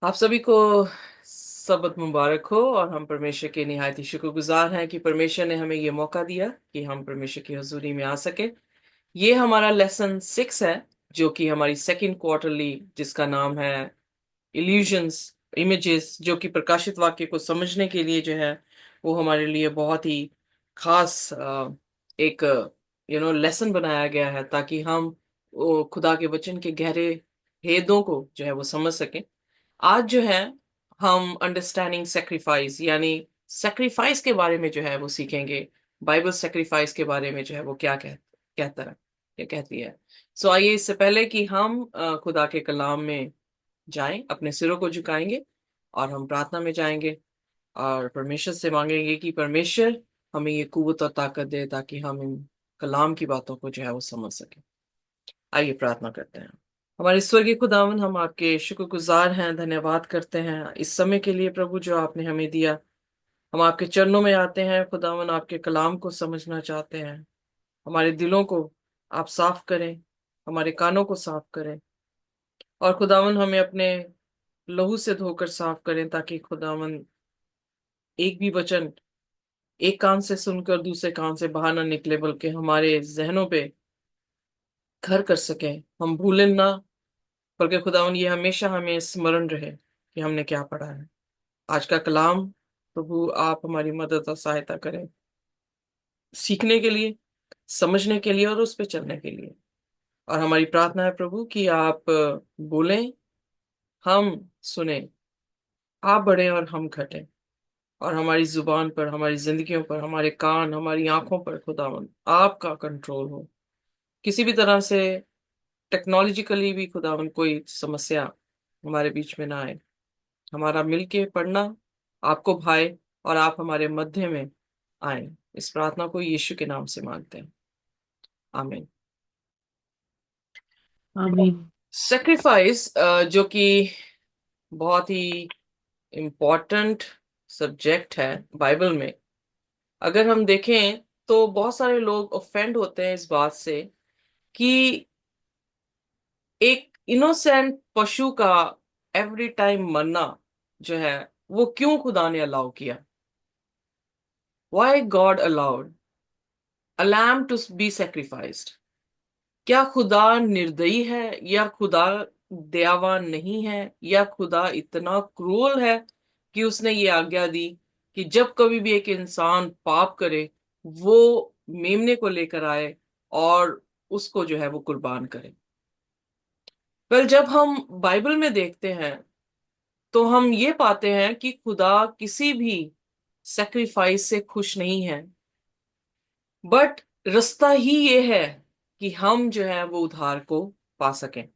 आप सभी को सबत मुबारक हो। और हम परमेश्वर के निहायत ही शुक्रगुजार हैं कि परमेश्वर ने हमें ये मौका दिया कि हम परमेश्वर की हजूरी में आ सके। ये हमारा लेसन 6 है, जो कि हमारी सेकंड क्वार्टरली, जिसका नाम है इल्यूजन्स, इमेजेस, जो कि प्रकाशित वाक्य को समझने के लिए जो है वो हमारे लिए बहुत ही खास एक लेसन बनाया गया है, ताकि हम वो खुदा के वचन के गहरे भेदों को जो है वो समझ सकें। आज जो है हम अंडरस्टैंडिंग सेक्रीफाइस, यानी सेक्रीफाइस के बारे में जो है वो सीखेंगे। बाइबल सेक्रीफाइस के बारे में जो है वो क्या कहता है, क्या कहती है। सो आइए, इससे पहले कि हम खुदा के कलाम में जाएं, अपने सिरों को झुकाएंगे और हम प्रार्थना में जाएंगे और परमेश्वर से मांगेंगे कि परमेश्वर हमें ये कुव्वत और ताकत दे, ताकि हम इन कलाम की बातों को जो है वो समझ सकें। आइए प्रार्थना करते हैं। हमारे स्वर्गीय खुदावन, हम आपके शुक्रगुजार हैं, धन्यवाद करते हैं इस समय के लिए प्रभु जो आपने हमें दिया। हम आपके चरणों में आते हैं खुदावन, आपके कलाम को समझना चाहते हैं। हमारे दिलों को आप साफ करें, हमारे कानों को साफ करें, और खुदावन हमें अपने लहू से धोकर साफ करें, ताकि खुदावन एक भी वचन एक कान से सुनकर दूसरे कान से बाहर ना निकले, बल्कि हमारे जहनों पे घर कर सके, हम भूलें ना। बल्कि खुदावन ये हमेशा हमें स्मरण रहे कि हमने क्या पढ़ा है। आज का कलाम प्रभु आप हमारी मदद और सहायता करें, सीखने के लिए, समझने के लिए और उस पे चलने के लिए। और हमारी प्रार्थना है प्रभु कि आप बोलें, हम सुने, आप बढ़े और हम घटें, और हमारी जुबान पर, हमारी जिंदगियों पर, हमारे कान, हमारी आंखों पर खुदावन आपका कंट्रोल हो। किसी भी तरह से टेक्नोलॉजिकली भी खुदावन कोई समस्या हमारे बीच में ना आए। हमारा मिलके पढ़ना आपको भाए, और आप हमारे मध्य में आए। इस प्रार्थना को यीशु के नाम से मांगते हैं, आमीन। आमीन। सेक्रीफाइस, जो कि बहुत ही इम्पोर्टेंट सब्जेक्ट है बाइबल में। अगर हम देखें तो बहुत सारे लोग ऑफेंड होते हैं इस बात से कि एक इनोसेंट पशु का एवरी टाइम मरना जो है वो क्यों खुदा ने अलाउ किया। Why God allowed a lamb to be sacrificed. क्या खुदा निर्दयी है, या खुदा दयावान नहीं है, या खुदा इतना क्रूर है कि उसने ये आज्ञा दी कि जब कभी भी एक इंसान पाप करे, वो मेमने को लेकर आए और उसको जो है वो कुर्बान करे। वेल, जब हम बाइबल में देखते हैं तो हम ये पाते हैं कि खुदा किसी भी सेक्रीफाइस से खुश नहीं है, बट रास्ता ही ये है कि हम जो है वो उद्धार को पा सकें।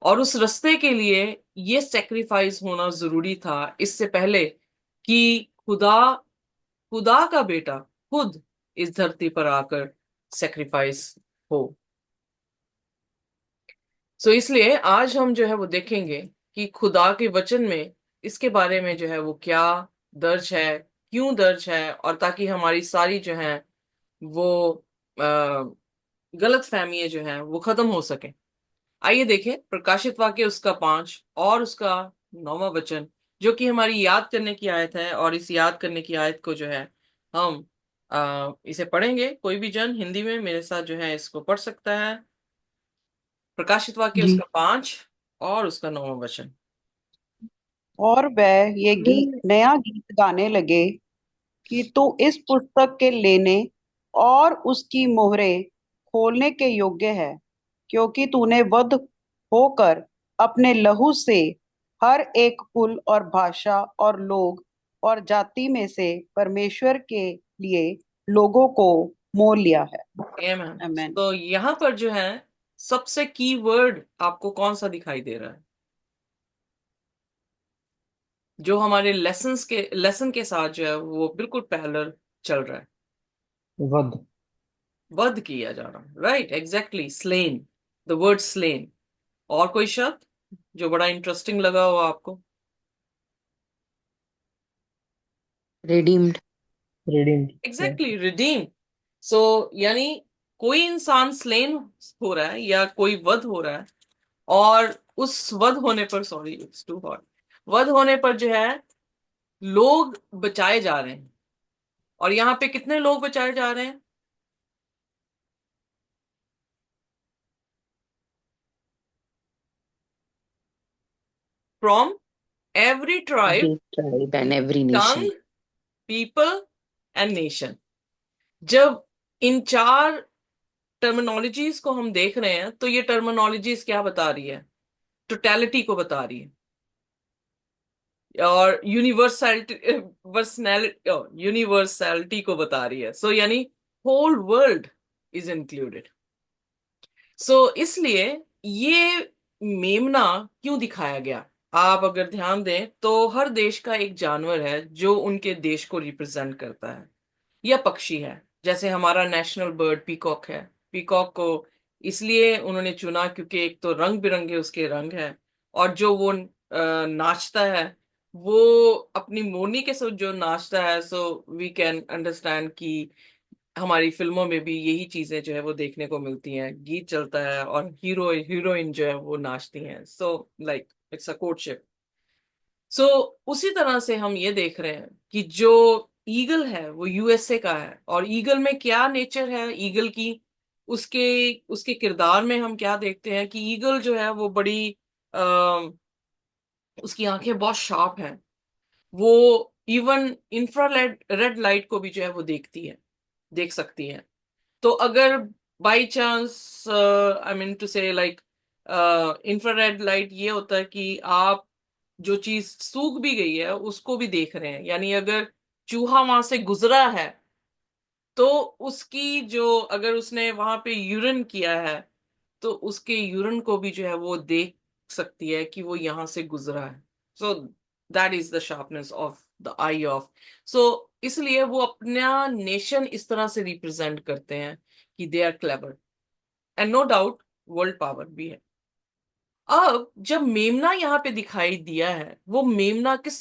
और उस रास्ते के लिए ये सेक्रीफाइस होना जरूरी था, इससे पहले कि खुदा खुदा का बेटा खुद इस धरती पर आकर सेक्रीफाइस हो। सो इसलिए आज हम जो है वो देखेंगे कि खुदा के वचन में इसके बारे में जो है वो क्या दर्ज है, क्यों दर्ज है, और ताकि हमारी सारी जो है वो गलत फहमियां जो है वो खत्म हो सके। आइए देखें प्रकाशित वाक्य उसका 5 और उसका 9वां वचन, जो कि हमारी याद करने की आयत है। और इस याद करने की आयत को जो है हम इसे पढ़ेंगे। कोई भी जन हिंदी में मेरे साथ जो है इसको पढ़ सकता है। प्रकाशित वाक्य जी। उसका 5 और उसका 9वां वचन। और वह ये नया गीत गाने लगे कि तू इस पुस्तक के लेने और उसकी मोहरें खोलने के योग्य है, क्योंकि तूने वध होकर अपने लहू से हर एक कुल और भाषा और लोग और जाति में से परमेश्वर के लिए लोगों को मोल लिया है। मैम, आमेन। तो यहाँ पर जो है सबसे की वर्ड आपको कौन सा दिखाई दे रहा है, जो हमारे लेसन के साथ जो है वो बिल्कुल पैरेलल चल रहा है। वध। वध किया जा रहा है, right, exactly, slain, the word slain. और कोई शब्द जो बड़ा इंटरेस्टिंग लगा हो आपको। Redeemed. Redeemed. Exactly, redeem. So यानी कोई इंसान स्लेन हो रहा है या कोई वध हो रहा है, और उस वध होने पर, सॉरी इट्स टू हॉट, वध होने पर जो है लोग बचाए जा रहे हैं। और यहाँ पे कितने लोग बचाए जा रहे हैं? From every tribe, Every tribe and every nation. Tongue, people and nation. जब इन चार टर्मिनोलॉजीज को हम देख रहे हैं तो ये टर्मिनोलॉजीज क्या बता रही है? टोटलिटी को बता रही है, और यूनिवर्सलिटी, यूनिवर्सलिटी को बता रही है। सो यानी होल वर्ल्ड इज इंक्लूडेड। सो इसलिए ये मेमना क्यों दिखाया गया? आप अगर ध्यान दें तो हर देश का एक जानवर है जो उनके देश को रिप्रेजेंट करता है, या पक्षी है। जैसे हमारा नेशनल बर्ड पीकॉक है। पीकॉक को इसलिए उन्होंने चुना क्योंकि एक तो रंग बिरंगे उसके रंग हैं, और जो वो नाचता है, वो अपनी मोरनी के साथ जो नाचता है, सो वी कैन अंडरस्टैंड कि हमारी फिल्मों में भी यही चीजें जो है वो देखने को मिलती हैं। गीत चलता है और हीरोइन जो है वो नाचती हैं। So like it's a courtship. So उसी तरह से हम ये देख रहे हैं कि जो ईगल है वो यूएसए का है। और ईगल में क्या नेचर है ईगल की, उसके उसके किरदार में हम क्या देखते हैं कि ईगल जो है वो बड़ी आ, उसकी आंखें बहुत शार्प हैं। वो इवन इंफ्रारेड रेड लाइट को भी जो है वो देख सकती है। तो अगर by chance, I mean to say like, infrared light ये होता है कि आप जो चीज सूख भी गई है उसको भी देख रहे हैं। यानी अगर चूहा वहां से गुजरा है तो उसकी जो, अगर उसने वहां पे यूरिन किया है तो उसके यूरिन को भी जो है वो देख सकती है कि वो यहां से गुजरा है। So that is the sharpness of the eye of. So इसलिए वो अपना नेशन इस तरह से रिप्रेजेंट करते हैं कि they are clever, and no doubt world power भी है। अब जब मेमना यहाँ पे दिखाई दिया है, वो मेमना किस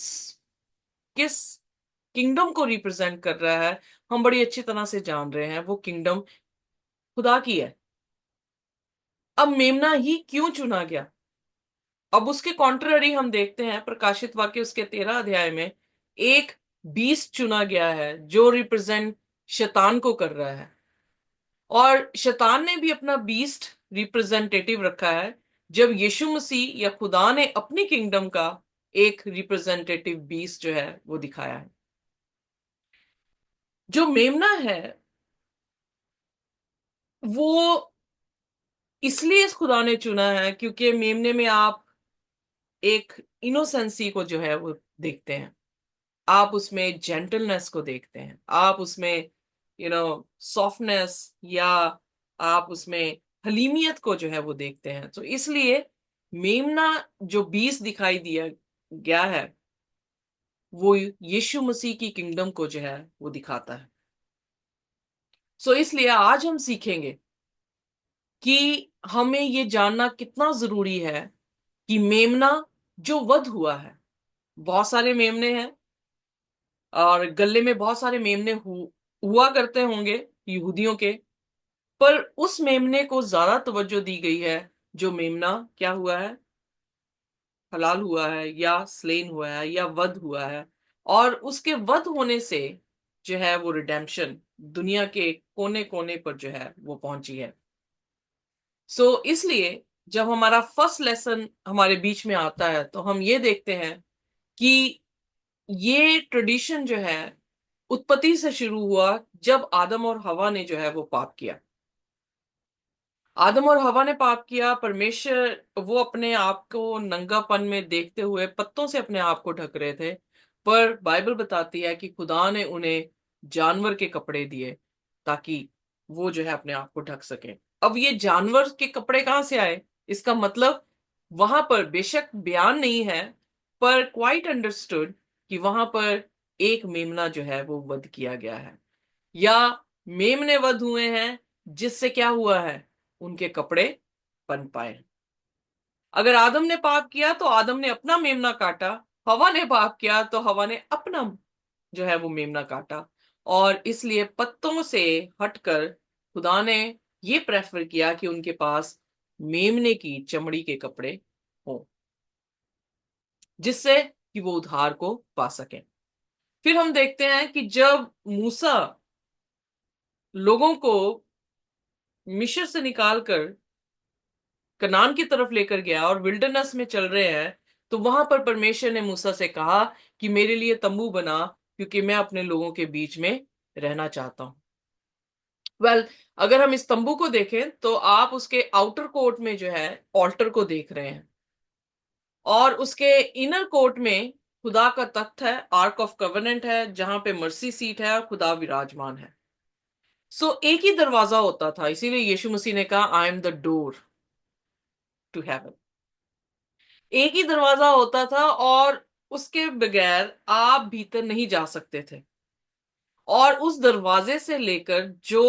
किस किंगडम को रिप्रेजेंट कर रहा है? हम बड़ी अच्छी तरह से जान रहे हैं, वो किंगडम खुदा की है। अब मेमना ही क्यों चुना गया? अब उसके कॉन्ट्ररी हम देखते हैं प्रकाशित वाक्य उसके 13 अध्याय में एक बीस्ट चुना गया है जो रिप्रेजेंट शैतान को कर रहा है। और शैतान ने भी अपना बीस्ट रिप्रेजेंटेटिव रखा है जब यीशु मसीह या खुदा ने अपनी किंगडम का एक रिप्रेजेंटेटिव बीस्ट जो है वो दिखाया है। जो मेमना है वो इसलिए इस खुदा ने चुना है क्योंकि मेमने में आप एक इनोसेंसी को जो है वो देखते हैं, आप उसमें जेंटलनेस को देखते हैं, आप उसमें सॉफ्टनेस, या आप उसमें हलीमियत को जो है वो देखते हैं। तो इसलिए मेमना जो बीस दिखाई दिया गया है वो यीशु मसीह की किंगडम को जो है वो दिखाता है। सो इसलिए आज हम सीखेंगे कि हमें ये जानना कितना जरूरी है कि मेमना जो वध हुआ है, बहुत सारे मेमने हैं और गले में बहुत सारे मेमने हुआ करते होंगे यहूदियों के, पर उस मेमने को ज्यादा तवज्जो दी गई है जो मेमना क्या हुआ है, हलाल हुआ है या स्लेन हुआ है या वध हुआ है। और उसके वध होने से जो है वो रिडेम्पशन दुनिया के कोने कोने पर जो है वो पहुंची है। सो इसलिए जब हमारा फर्स्ट लेसन हमारे बीच में आता है तो हम ये देखते हैं कि ये ट्रेडिशन जो है उत्पत्ति से शुरू हुआ जब आदम और हवा ने जो है वो पाप किया। आदम और हवा ने पाप किया, परमेश्वर वो अपने आप को नंगापन में देखते हुए पत्तों से अपने आप को ढक रहे थे, पर बाइबल बताती है कि खुदा ने उन्हें जानवर के कपड़े दिए ताकि वो जो है अपने आप को ढक सके। अब ये जानवर के कपड़े कहां से आए? इसका मतलब वहां पर बेशक बयान नहीं है, पर क्वाइट अंडरस्टूड कि वहां पर एक मेमना जो है वो वध किया गया है, या मेमने वध हुए हैं, जिससे क्या हुआ है, उनके कपड़े बन पाए। अगर आदम ने पाप किया तो आदम ने अपना मेमना काटा, हवा ने पाप किया तो हवा ने अपना जो है वो मेमना काटा। और इसलिए पत्तों से हटकर खुदा ने ये प्रेफर किया कि उनके पास मेमने की चमड़ी के कपड़े हों, जिससे कि वो उद्धार को पा सकें। फिर हम देखते हैं कि जब मूसा लोगों को मिस्र से निकालकर कनान की तरफ लेकर गया और विल्डरनेस में चल रहे हैं, तो वहां पर परमेश्वर ने मूसा से कहा कि मेरे लिए तंबू बना, क्योंकि मैं अपने लोगों के बीच में रहना चाहता हूं। अगर हम इस तंबू को देखें तो आप उसके आउटर कोर्ट में जो है ऑल्टर को देख रहे हैं, और उसके इनर कोर्ट में खुदा का तख्त है, आर्क ऑफ कवेनेंट है, जहां पे मर्सी सीट है और खुदा विराजमान है। एक ही दरवाजा होता था, इसीलिए यीशु मसीह ने कहा I am the door to heaven. एक ही दरवाजा होता था और उसके बगैर आप भीतर नहीं जा सकते थे। और उस दरवाजे से लेकर जो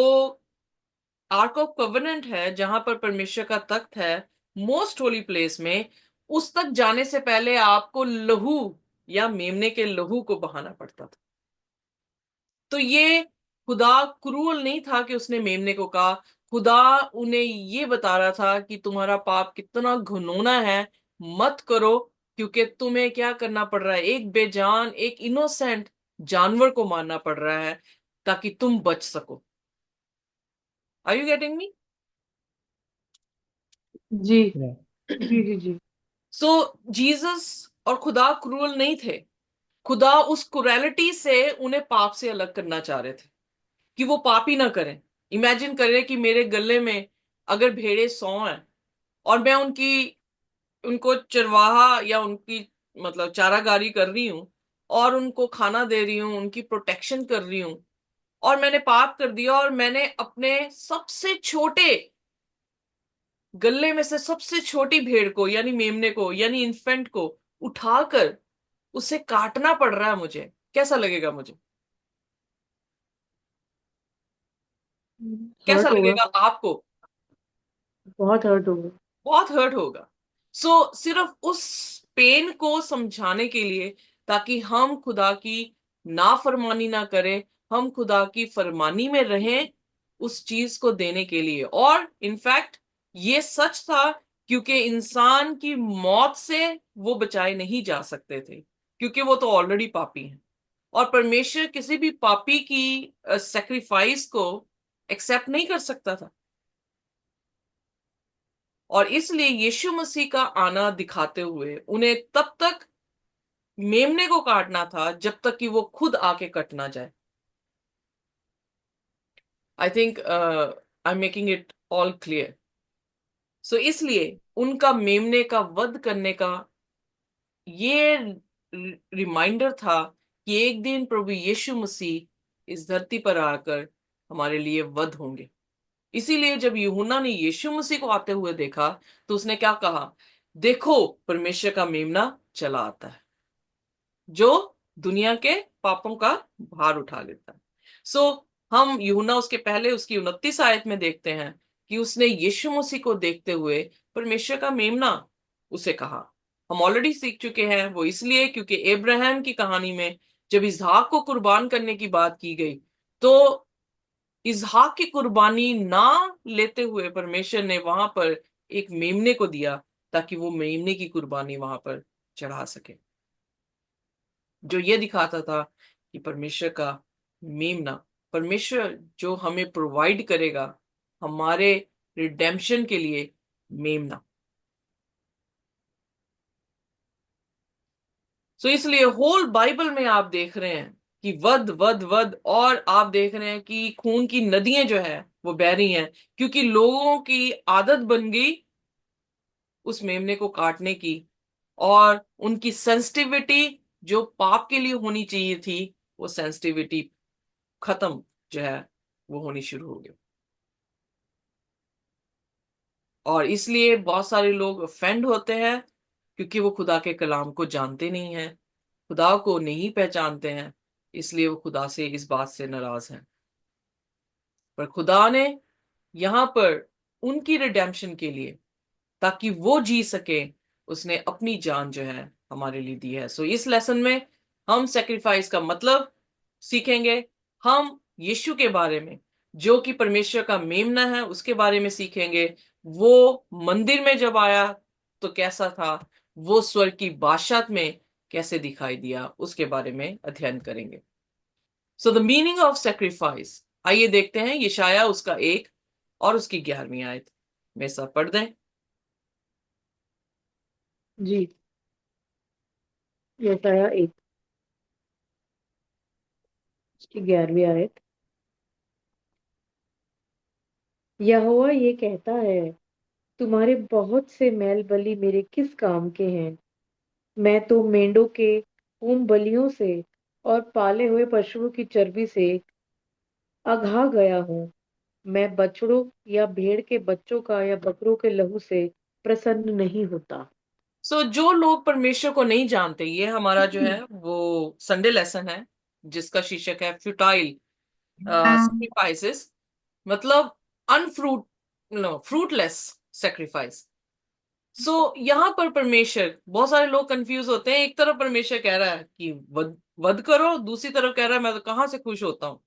आर्क ऑफ कवेनेंट है, जहां पर परमेश्वर का तख्त है, मोस्ट होली प्लेस में, उस तक जाने से पहले आपको लहू या मेमने के लहू को बहाना पड़ता था। तो ये खुदा क्रूअल नहीं था कि उसने मेमने को कहा, खुदा उन्हें ये बता रहा था कि तुम्हारा पाप कितना घिनौना है, मत करो, क्योंकि तुम्हें क्या करना पड़ रहा है, एक बेजान, एक इनोसेंट जानवर को मारना पड़ रहा है ताकि तुम बच सको। Are you getting me? जी Yeah. जी जी जी। सो जीसस और खुदा क्रूअल नहीं थे। खुदा उस क्रूएलिटी से उन्हें पाप से अलग करना चाह रहे थे कि वो पाप ही ना करें। इमेजिन करें कि मेरे गले में अगर भेड़े 100 हैं और मैं उनको चरवाहा या उनकी मतलब चारागारी कर रही हूं और उनको खाना दे रही हूं, उनकी प्रोटेक्शन कर रही हूं, और मैंने पाप कर दिया और मैंने अपने सबसे छोटे गले में से सबसे छोटी भेड़ को यानी मेमने को यानी इन्फेंट को उठाकर उसे काटना पड़ रहा है मुझे, कैसा लगेगा मुझे? कैसा हर्ट होगा, लगेगा आपको? बहुत हर्ट होगा। बहुत हर्ट होगा। सिर्फ उस पेन को समझाने के लिए, ताकि हम खुदा की नाफरमानी ना करें, हम खुदा की फरमानी में रहें, उस चीज को देने के लिए। और इनफैक्ट ये सच था, क्योंकि इंसान की मौत से वो बचाए नहीं जा सकते थे, क्योंकि वो तो ऑलरेडी पापी हैं, और परमेश्वर किसी भी पापी की सेक्रीफाइस को एक्सेप्ट नहीं कर सकता था। और इसलिए यीशु मसीह का आना दिखाते हुए उन्हें तब तक मेमने को काटना था जब तक कि वो खुद आके कट ना जाए। I think I am making it all clear. इसलिए उनका मेमने का वध करने का ये रिमाइंडर था कि एक दिन प्रभु यीशु मसीह इस धरती पर आकर हमारे लिए वध होंगे। इसीलिए जब यूहन्ना ने यीशु मसीह को आते हुए देखा, तो उसने क्या कहा? देखो, परमेश्वर का मेमना चला आता है, जो दुनिया के पापों का भार उठा लेता है। हम यूहन्ना उसके पहले उसकी 29 आयत में देखते हैं कि उसने यीशु मसीह को देखते हुए परमेश्वर का मेमना उसे कहा। हम ऑलरेडी सीख चुके हैं वो, इसलिए क्योंकि इब्राहिम की कहानी में जब इसहाक को कुर्बान करने की बात की गई, तो इसहाक की कुर्बानी ना लेते हुए परमेश्वर ने वहां पर एक मेमने को दिया, ताकि वो मेमने की कुर्बानी वहां पर चढ़ा सके, जो ये दिखाता था कि परमेश्वर का मेमना, परमेश्वर जो हमें प्रोवाइड करेगा हमारे रिडेम्पशन के लिए मेमना। इसलिए होल बाइबल में आप देख रहे हैं कि वध वध वध, और आप देख रहे हैं कि खून की नदियां जो है वो बह रही हैं, क्योंकि लोगों की आदत बन गई उस मेमने को काटने की, और उनकी सेंसिटिविटी जो पाप के लिए होनी चाहिए थी, वो सेंसिटिविटी खत्म जो है वो होनी शुरू हो गई। और इसलिए बहुत सारे लोग ऑफेंड होते हैं, क्योंकि वो खुदा के कलाम को जानते नहीं हैं, खुदा को नहीं पहचानते हैं, इसलिए वो खुदा से इस बात से नाराज हैं। पर खुदा ने यहां पर उनकी रिडेम्पशन के लिए, ताकि वो जी सके, उसने अपनी जान जो है हमारे लिए दी है। इस लेसन में हम सेक्रीफाइस का मतलब सीखेंगे, हम यीशु के बारे में जो कि परमेश्वर का मेमना है उसके बारे में सीखेंगे, वो मंदिर में जब आया तो कैसा था, वो स्वर्ग की बादशाहत में कैसे दिखाई दिया, उसके बारे में अध्ययन करेंगे। So the meaning of sacrifice, आइए देखते हैं यशाया उसका 1 और उसकी 11वीं आयत में सब पढ़ दें। जी। यशाया 1 की 11वीं आयत। यहोवा ये कहता है, तुम्हारे बहुत से मैल बलि मेरे किस काम के हैं? मैं तो मेंढों के होम बलियों से और पाले हुए पशुओं की चर्बी से अघा गया हूँ। मैं बछड़ों या भेड़ के बच्चों का या बकरों के लहू से प्रसन्न नहीं होता। सो जो लोग परमेश्वर को नहीं जानते, ये हमारा जो है वो संडे लेसन है, जिसका शीर्षक है फ्यूटाइल सेक्रीफाइसेस, मतलब अनफ्रूट नो फ्रूटलेस सेक्रीफाइस। सो यहाँ पर परमेश्वर, बहुत सारे लोग कंफ्यूज होते हैं, एक तरफ परमेश्वर कह रहा है कि वध करो, दूसरी तरफ कह रहा है मैं तो कहाँ से खुश होता हूँ।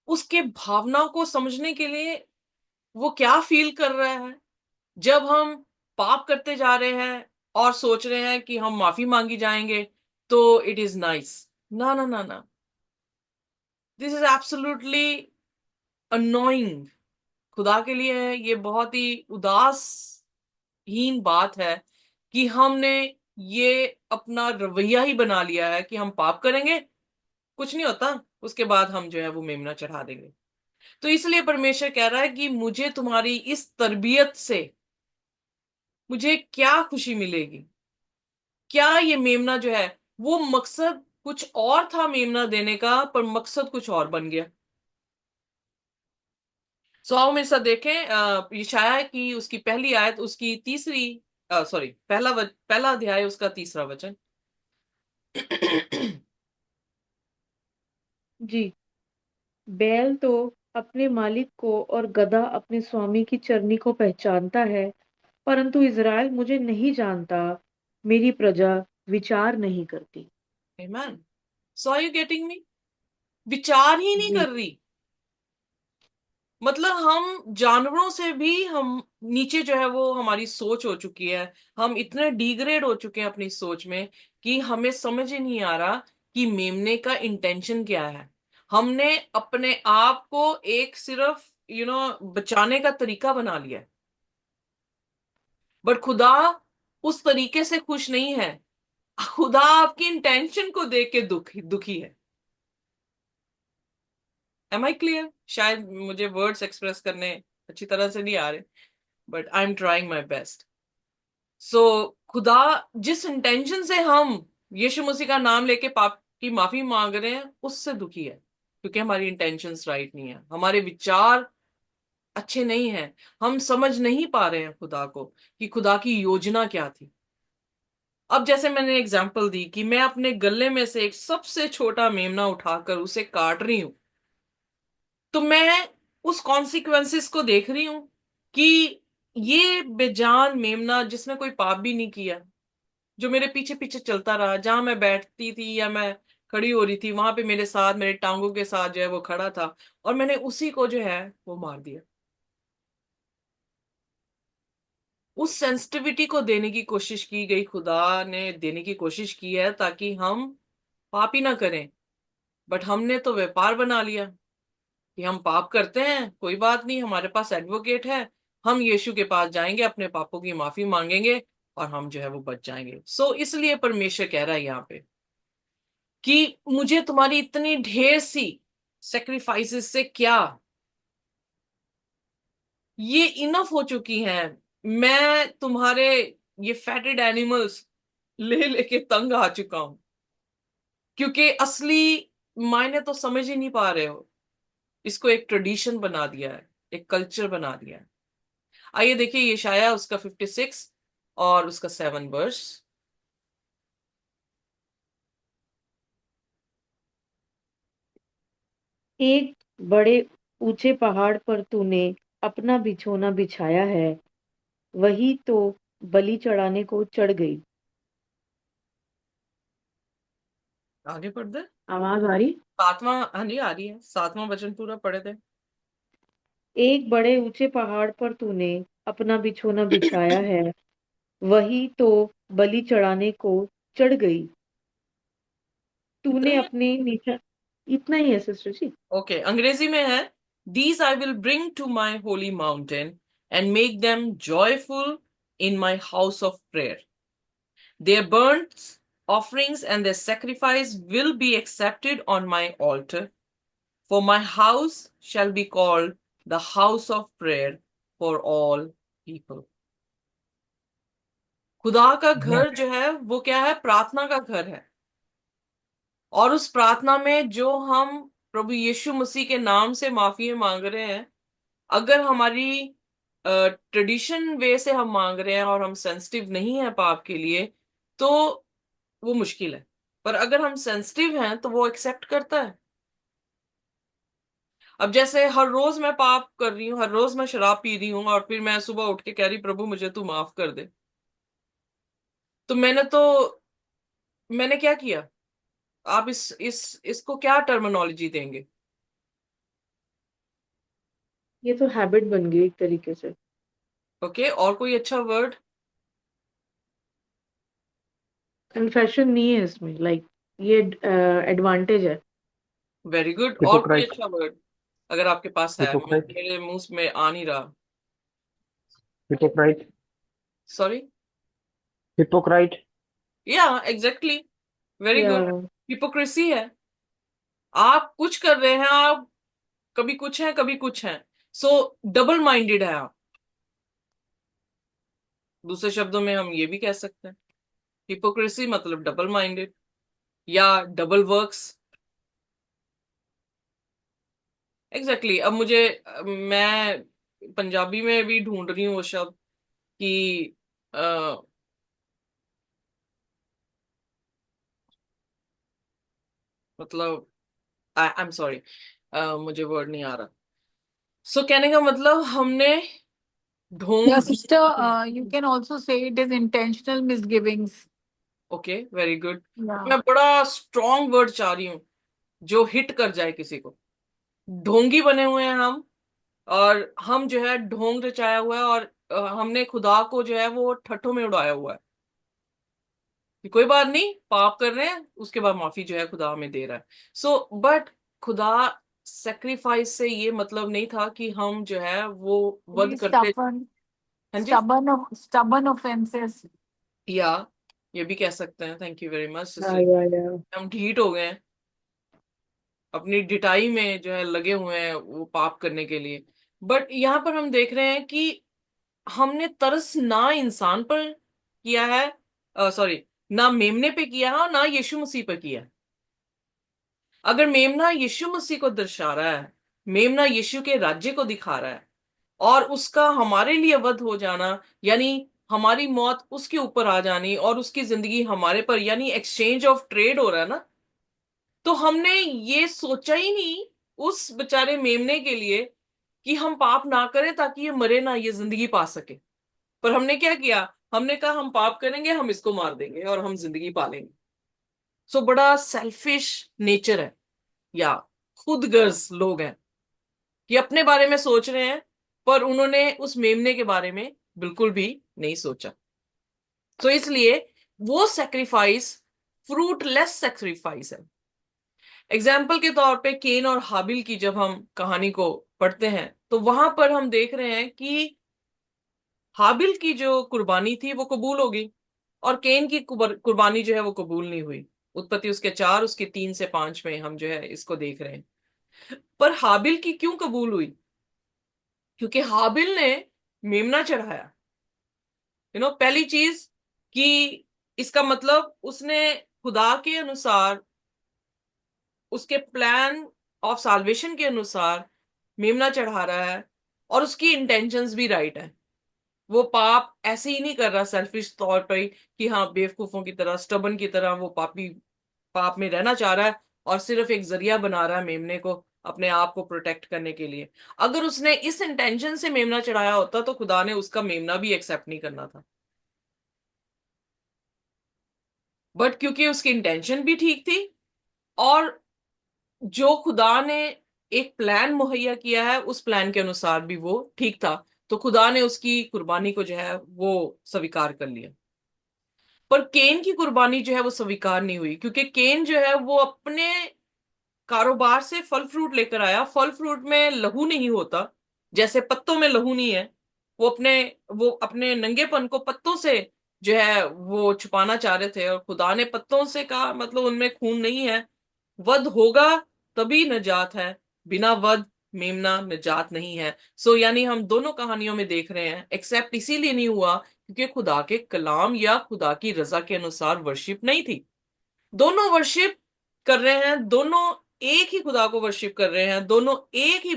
उसके भावना को समझने के लिए वो क्या फील कर रहा है जब हम पाप करते जा रहे हैं और सोच रहे हैं कि हम माफी मांगी जाएंगे तो इट इज नाइस। ना ना ना ना, दिस इज एब्सोल्युटली अनोइंग। खुदा के लिए ये बहुत ही उदासहीन बात है कि हमने ये अपना रवैया ही बना लिया है कि हम पाप करेंगे, कुछ नहीं होता, उसके बाद हम जो है वो मेमना चढ़ा देंगे। तो इसलिए परमेश्वर कह रहा है कि मुझे तुम्हारी इस तरबियत से मुझे क्या खुशी मिलेगी? क्या ये मेमना जो है, वो मकसद कुछ और था मेमना देने का, पर मकसद कुछ और बन गया। सो आओ मेरे साथ देखें यशायाह की उसकी पहली आयत, उसकी तीसरी सॉरी पहला अध्याय उसका तीसरा वचन। जी। बैल तो अपने मालिक को और गधा अपने स्वामी की चरनी को पहचानता है, परंतु इज़राइल मुझे नहीं जानता, मेरी प्रजा विचार नहीं करती। Amen. So are you getting me? विचार ही नहीं जी। कर रही। मतलब हम जानवरों से भी हम नीचे जो है वो हमारी सोच हो चुकी है। हम इतने डिग्रेड हो चुके हैं अपनी सोच में कि हमें समझ ही नहीं आ रहा कि मेमने का इंटेंशन क्या है। हमने अपने आप को एक सिर्फ बचाने का तरीका बना लिया है। बट खुदा उस तरीके से खुश नहीं है। खुदा आपकी इंटेंशन को देख के दुखी है। Am I clear? शायद मुझे वर्ड्स एक्सप्रेस करने अच्छी तरह से नहीं आ रहे, but I am trying my best. So खुदा जिस इंटेंशन से हम यीशु मसीह का नाम लेके पाप की माफी मांग रहे हैं, उससे दुखी है, क्योंकि हमारी इंटेंशंस राइट नहीं है, हमारे विचार अच्छे नहीं हैं। हम समझ नहीं पा रहे हैं खुदा को कि खुदा की योजना क्या थी। अब जैसे मैंने एग्जांपल दी कि मैं अपने गले में से एक सबसे छोटा मेमना उठाकर उसे काट रही हूं, तो मैं उस कॉन्सिक्वेंसेस को देख रही हूं कि ये बेजान मेमना जिसने कोई पाप भी नहीं किया, जो मेरे पीछे पीछे चलता रहा, जहां मैं बैठती थी या मैं खड़ी हो रही थी वहां पे मेरे साथ मेरे टांगों के साथ जो है वो खड़ा था, और मैंने उसी को जो है वो मार दिया। उस सेंसिटिविटी को देने की कोशिश की गई, खुदा ने देने की कोशिश की है ताकि हम पाप ही ना करें। बट हमने तो व्यापार बना लिया कि हम पाप करते हैं, कोई बात नहीं, हमारे पास एडवोकेट है, हम यीशु के पास जाएंगे, अपने पापों की माफी मांगेंगे और हम जो है वो बच जाएंगे। सो इसलिए परमेश्वर कह रहा है यहाँ पे कि मुझे तुम्हारी इतनी ढेर सी सेक्रीफाइसेस से क्या, ये इनफ हो चुकी हैं। मैं तुम्हारे ये फैटेड एनिमल्स ले लेके तंग आ चुका हूं, क्योंकि असली मायने तो समझ ही नहीं पा रहे हो। इसको एक ट्रेडिशन बना दिया है, एक कल्चर बना दिया है। आइए देखिए यशायाह उसका 56 और उसका 7 वर्स। एक बड़े ऊंचे पहाड़ पर तूने अपना बिछौना बिछाया है, वही तो बलि चढ़ाने को चढ़ गई। आगे पढ़ दे। आवाज आ रही? सातवां, हाँ जी आ रही है, 7वां वचन पूरा पढ़े थे। एक बड़े ऊंचे पहाड़ पर तूने अपना बिछौना बिछाया है, वही तो बलि चढ़ाने को चढ़ गई। इतना तूने ही है? अपने निशा इतना ही है सिस्टर जी। ओके, अंग्रेजी में है, these I will bring to my holy mountain and make them joyful in my house of prayer. Their burnt offerings and their sacrifice will be accepted on my altar, for my house shall be called the house of prayer for all people. खुदा का घर जो है वो क्या है? प्रार्थना का घर है। और उस प्रार्थना में जो हम प्रभु यीशु मसीह के नाम से माफी मांग रहे हैं, अगर हमारी ट्रेडिशन वे से हम मांग रहे हैं और हम सेंसिटिव नहीं है पाप के लिए, तो वो मुश्किल है। पर अगर हम सेंसिटिव हैं तो वो एक्सेप्ट करता है। अब जैसे हर रोज मैं पाप कर रही हूँ, हर रोज मैं शराब पी रही हूँ, और फिर मैं सुबह उठ के कह रही प्रभु मुझे तू माफ कर दे, तो मैंने क्या किया? आप इसको क्या टर्मिनोलॉजी देंगे? ये तो हैबिट बन गई एक तरीके से। ओके, और कोई अच्छा वर्ड? कन्फेशन नहीं है इसमें, लाइक ये एडवांटेज है। वेरी गुड, और कोई हिपोक्राइट। अच्छा वर्ड अगर आपके पास है? हिपोक्राइट। मेरे मुंह में आ नहीं रहा। हिपोक्राइट। सॉरी। हिपोक्राइट। या एग्जैक्टली, वेरी या गुड। हिपोक्रेसी है। आप कुछ कर रहे हैं, आप कभी कुछ हैं कभी कुछ हैं, सो डबल माइंडेड है आप। दूसरे शब्दों में हम ये भी कह सकते हैं, हिपोक्रेसी मतलब डबल माइंडेड या डबल वर्क्स। एग्जैक्टली। अब मैं पंजाबी में भी ढूंढ रही हूँ वो शब्द कि अ, मतलब आई एम सॉरी, मुझे वर्ड नहीं आ रहा। सो कहने का मतलब हमने Yeah, ढोंग। sister, you can also say it is intentional misgivings. Okay, very good. Yeah. मैं बड़ा स्ट्रॉन्ग वर्ड चाह रही हूँ जो हिट कर जाए किसी को। ढोंगी बने हुए हैं हम, और हम जो है ढोंग रचाया हुआ है, और हमने खुदा को जो है वो ठट्ठों में उड़ाया हुआ है कि कोई बात नहीं, पाप कर रहे हैं, उसके बाद माफी जो है खुदा हमें दे रहा है। सो बट खुदा सेक्रीफाइस से ये मतलब नहीं था कि हम जो है वो वध Very करते। stubborn, हाँ जी। stubborn offenses. या ये भी कह सकते हैं। थैंक यू वेरी मच या सिस्टर। या हम ढीठ हो गए हैं, अपनी डिटाई में जो है लगे हुए हैं वो पाप करने के लिए। बट यहाँ पर हम देख रहे हैं कि हमने तरस ना इंसान पर किया है, सॉरी, ना मेमने पे किया है और ना यीशु मसीह पर किया है। अगर मेमना यीशु मसीह को दर्शा रहा है, मेमना यीशु के राज्य को दिखा रहा है, और उसका हमारे लिए वध हो जाना, यानी हमारी मौत उसके ऊपर आ जानी और उसकी जिंदगी हमारे पर, यानी एक्सचेंज ऑफ ट्रेड हो रहा है ना, तो हमने ये सोचा ही नहीं उस बेचारे मेमने के लिए कि हम पाप ना करें ताकि ये मरे ना, ये जिंदगी पा सके। पर हमने क्या किया? हमने कहा हम पाप करेंगे, हम इसको मार देंगे और हम जिंदगी पालेंगे। सो बड़ा सेल्फिश नेचर है, या खुदगर्ज लोग हैं कि अपने बारे में सोच रहे हैं, पर उन्होंने उस मेमने के बारे में बिल्कुल भी नहीं सोचा। तो इसलिए वो सेक्रीफाइस फ्रूटलेस सेक्रीफाइस है। एग्जाम्पल के तौर पे केन और हाबिल की जब हम कहानी को पढ़ते हैं, तो वहां पर हम देख रहे हैं कि हाबिल की जो कुर्बानी थी वो कबूल हो गई, और केन की कुर्बानी जो है वो कबूल नहीं हुई। उत्पत्ति उसके 4 उसके 3 से 5 में हम जो है इसको देख रहे हैं। पर हाबिल की क्यों कबूल हुई? क्योंकि हाबिल ने मेमना चढ़ाया। पहली चीज कि इसका मतलब उसने खुदा के अनुसार, उसके प्लान ऑफ साल्वेशन के अनुसार मेमना चढ़ा रहा है, और उसकी इंटेंशंस भी राइट है। वो पाप ऐसे ही नहीं कर रहा सेल्फिश तौर पर ही कि हाँ बेवकूफों की तरह, स्टबन की तरह वो पापी पाप में रहना चाह रहा है, और सिर्फ एक जरिया बना रहा है मेमने को अपने आप को प्रोटेक्ट करने के लिए। अगर उसने इस इंटेंशन से मेमना चढ़ाया होता तो खुदा ने उसका मेमना भी एक्सेप्ट नहीं करना था। बट क्योंकि उसकी इंटेंशन भी ठीक थी, और जो खुदा ने एक प्लान मुहैया किया है उस प्लान के अनुसार भी वो ठीक था, तो खुदा ने उसकी कुर्बानी को जो है वो स्वीकार कर लिया। पर केन की कुर्बानी जो है वो स्वीकार नहीं हुई, क्योंकि केन जो है वो अपने कारोबार से फल फ्रूट लेकर आया। फल फ्रूट में लहू नहीं होता, जैसे पत्तों में लहू नहीं है। वो अपने नंगेपन को पत्तों से जो है वो छुपाना चाह रहे थे, और खुदा ने पत्तों से कहा मतलब उनमें खून नहीं है, वध होगा तभी नजात है, बिना वध मेमना नजात नहीं है। यानी हम दोनों कहानियों में देख रहे हैं एक्सेप्ट इसीलिए नहीं हुआ क्योंकि खुदा के कलाम या खुदा की रजा के अनुसार वर्शिप नहीं थी। दोनों वर्शिप कर रहे हैं, दोनों एक ही खुदा को वर्शिप कर रहे हैं, दोनों एक ही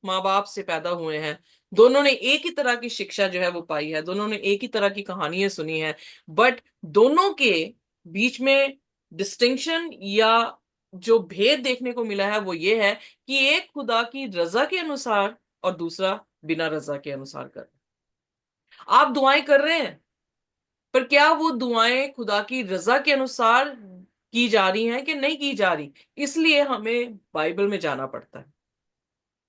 माँ बाप से पैदा हुए हैं, दोनों ने एक ही तरह की शिक्षा जो है वो पाई है, दोनों ने एक ही तरह की कहानियां सुनी है। बट दोनों के बीच में डिस्टिंक्शन या जो भेद देखने को मिला है वो ये है कि एक खुदा की रजा के अनुसार और दूसरा बिना रजा के अनुसार कर रहे हैं। आप दुआएं कर रहे हैं, पर क्या वो दुआएं खुदा की रजा के अनुसार की जा रही हैं कि नहीं की जा रही? इसलिए हमें बाइबल में जाना पड़ता है,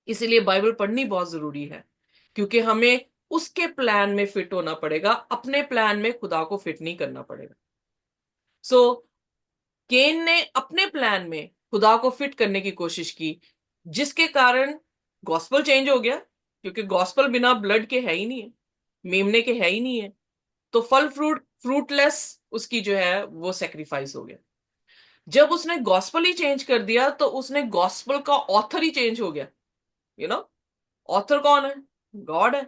इसलिए बाइबल पढ़नी बहुत जरूरी है, क्योंकि हमें उसके प्लान में फिट होना पड़ेगा, अपने प्लान में खुदा को फिट नहीं करना पड़ेगा। केन ने अपने प्लान में खुदा को फिट करने की कोशिश की, जिसके कारण गॉस्पल चेंज हो गया, क्योंकि गॉस्पल बिना ब्लड के है ही नहीं है, मेमने के है ही नहीं है। तो फ्रूटलेस उसकी जो है वो सेक्रीफाइस हो गया। जब उसने गॉस्पल ही चेंज कर दिया तो उसने गॉस्पल का ऑथर ही चेंज हो गया। यू नो ऑथर कौन है? गॉड है।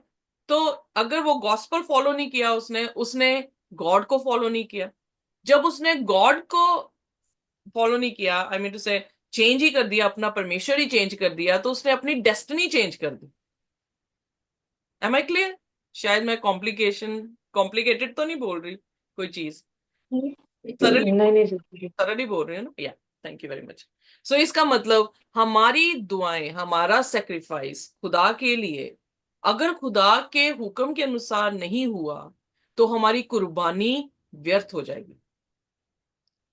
तो अगर वो गॉस्पल फॉलो नहीं किया, उसने उसने गॉड को फॉलो नहीं किया। जब उसने गॉड को फॉलो नहीं किया, आई मीन टू से चेंज ही कर दिया, अपना परमेश्वर ही चेंज कर दिया, तो उसने अपनी डेस्टिनी चेंज कर दी। M I clear? शायद मैं कॉम्प्लिकेटेड तो नहीं बोल रही कोई चीज, सरल नहीं नहीं नहीं। सरल ही बोल रही है ना? या थैंक यू वेरी मच। इसका मतलब हमारी दुआएं, हमारा सेक्रीफाइस खुदा के लिए अगर खुदा के हुक्म के अनुसार नहीं हुआ तो हमारी कुर्बानी व्यर्थ हो जाएगी।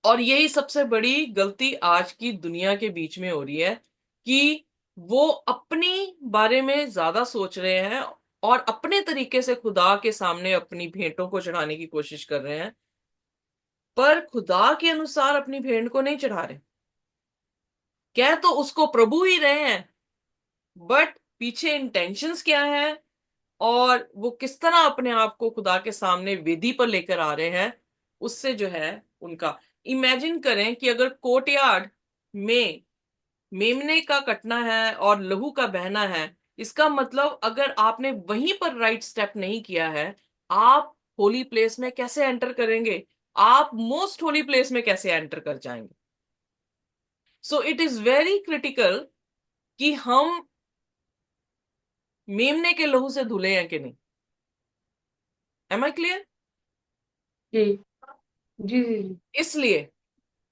और यही सबसे बड़ी गलती आज की दुनिया के बीच में हो रही है कि वो अपनी बारे में ज्यादा सोच रहे हैं और अपने तरीके से खुदा के सामने अपनी भेंटों को चढ़ाने की कोशिश कर रहे हैं, पर खुदा के अनुसार अपनी भेंट को नहीं चढ़ा रहे। कह तो उसको प्रभु ही रहे हैं, बट पीछे इंटेंशंस क्या है और वो किस तरह अपने आप को खुदा के सामने वेदी पर लेकर आ रहे हैं, उससे जो है उनका। इमेजिन करें कि अगर कोर्टयार्ड में मेमने का कटना है और लहू का बहना है, इसका मतलब अगर आपने वहीं पर राइट स्टेप नहीं किया है, आप होली प्लेस में कैसे एंटर करेंगे? आप मोस्ट होली प्लेस में कैसे एंटर कर जाएंगे? इट इज वेरी क्रिटिकल कि हम मेमने के लहू से धुले हैं कि नहीं। Am I clear? जी जी जी जी। इसलिए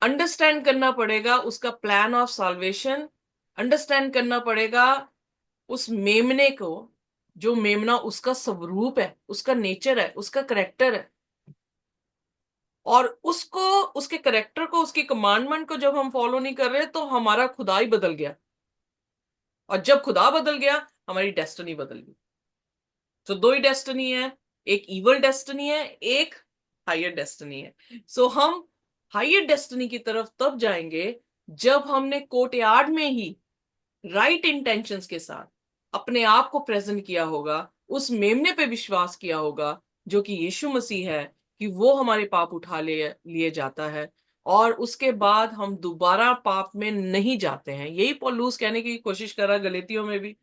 अंडरस्टैंड करना पड़ेगा उसका प्लान ऑफ साल्वेशन, अंडरस्टैंड करना पड़ेगा उस मेमने को, जो मेमना उसका स्वरूप है, उसका नेचर है, उसका करेक्टर है। और उसको, उसके करेक्टर को, उसकी कमांडमेंट को जब हम फॉलो नहीं कर रहे तो हमारा खुदा ही बदल गया, और जब खुदा बदल गया हमारी डेस्टिनी बदल गई। तो दो ही डेस्टिनी है, एक इवल डेस्टिनी है, एक हायर डेस्टिनी है। हम हायर डेस्टिनी की तरफ तब जाएंगे जब हमने कोर्टयार्ड में ही राइट इंटेंशंस के साथ अपने आप को प्रेजेंट किया होगा, उस मेमने पे विश्वास किया होगा जो कि यीशु मसीह है, कि वो हमारे पाप उठा लिए जाता है, और उसके बाद हम दोबारा पाप में नहीं जाते हैं। यही पौलुस कहने की कोशिश कर रहा गलतियों में भी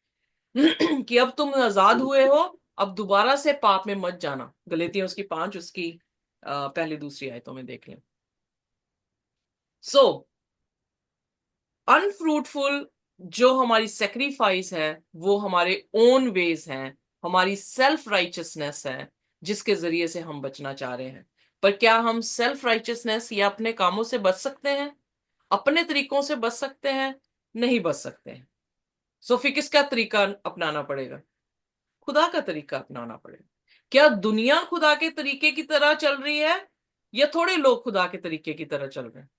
कि अब तुम आजाद हुए हो, अब दोबारा से पाप में मत जाना। गलतियों उसकी 5 उसकी पहली दूसरी आयतों में देख लें। अनफ्रूटफुल जो हमारी सेक्रीफाइस है वो हमारे ओन वेज हैं, हमारी सेल्फ राइचियसनेस है, जिसके जरिए से हम बचना चाह रहे हैं। पर क्या हम सेल्फ राइचियसनेस या अपने कामों से बच सकते हैं? अपने तरीकों से बच सकते हैं? नहीं बच सकते हैं। फिर किसका तरीका अपनाना पड़ेगा? खुदा का तरीका अपनाना पड़ेगा। क्या दुनिया खुदा के तरीके की तरह चल रही है या थोड़े लोग खुदा के तरीके की तरह चल रहे हैं?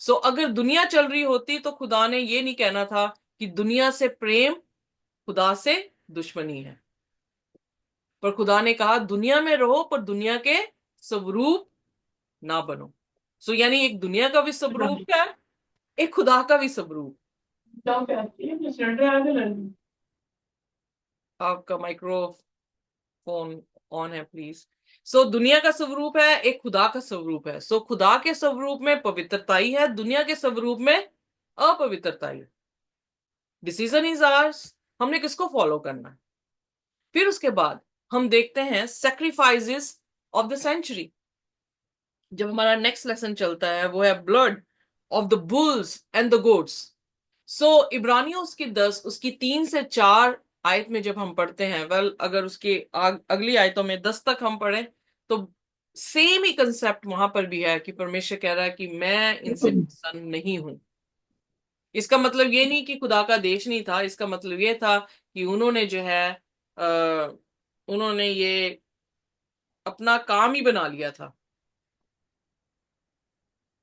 अगर दुनिया चल रही होती तो खुदा ने ये नहीं कहना था कि दुनिया से प्रेम खुदा से दुश्मनी है। पर खुदा ने कहा दुनिया में रहो पर दुनिया के स्वरूप ना बनो। सो यानी एक दुनिया का भी स्वरूप है, एक खुदा का भी स्वरूप। आपका माइक्रोफोन ऑन है प्लीज। सो दुनिया का स्वरूप है, एक खुदा का स्वरूप है। सो खुदा के स्वरूप में पवित्रताई है, दुनिया के स्वरूप में अपवित्रताई। डिसीजन इज आवर्स, हमने किसको फॉलो करना है। फिर उसके बाद हम देखते हैं सैक्रिफाइसेस ऑफ द सेंचुरी। जब हमारा नेक्स्ट लेसन चलता है वो है blood of the bulls and the goats. So इब्रानियों उसकी 10 उसकी 3 से 4 आयत में जब हम पढ़ते हैं, वेल अगर उसकी अगली आयतों में 10 तक हम पढ़ें तो सेम ही कंसेप्ट वहां पर भी है कि परमेश्वर कह रहा है कि मैं इनसे प्रसन्न नहीं हूं। इसका मतलब ये नहीं कि खुदा का देश नहीं था, इसका मतलब ये था कि उन्होंने जो है उन्होंने ये अपना काम ही बना लिया था,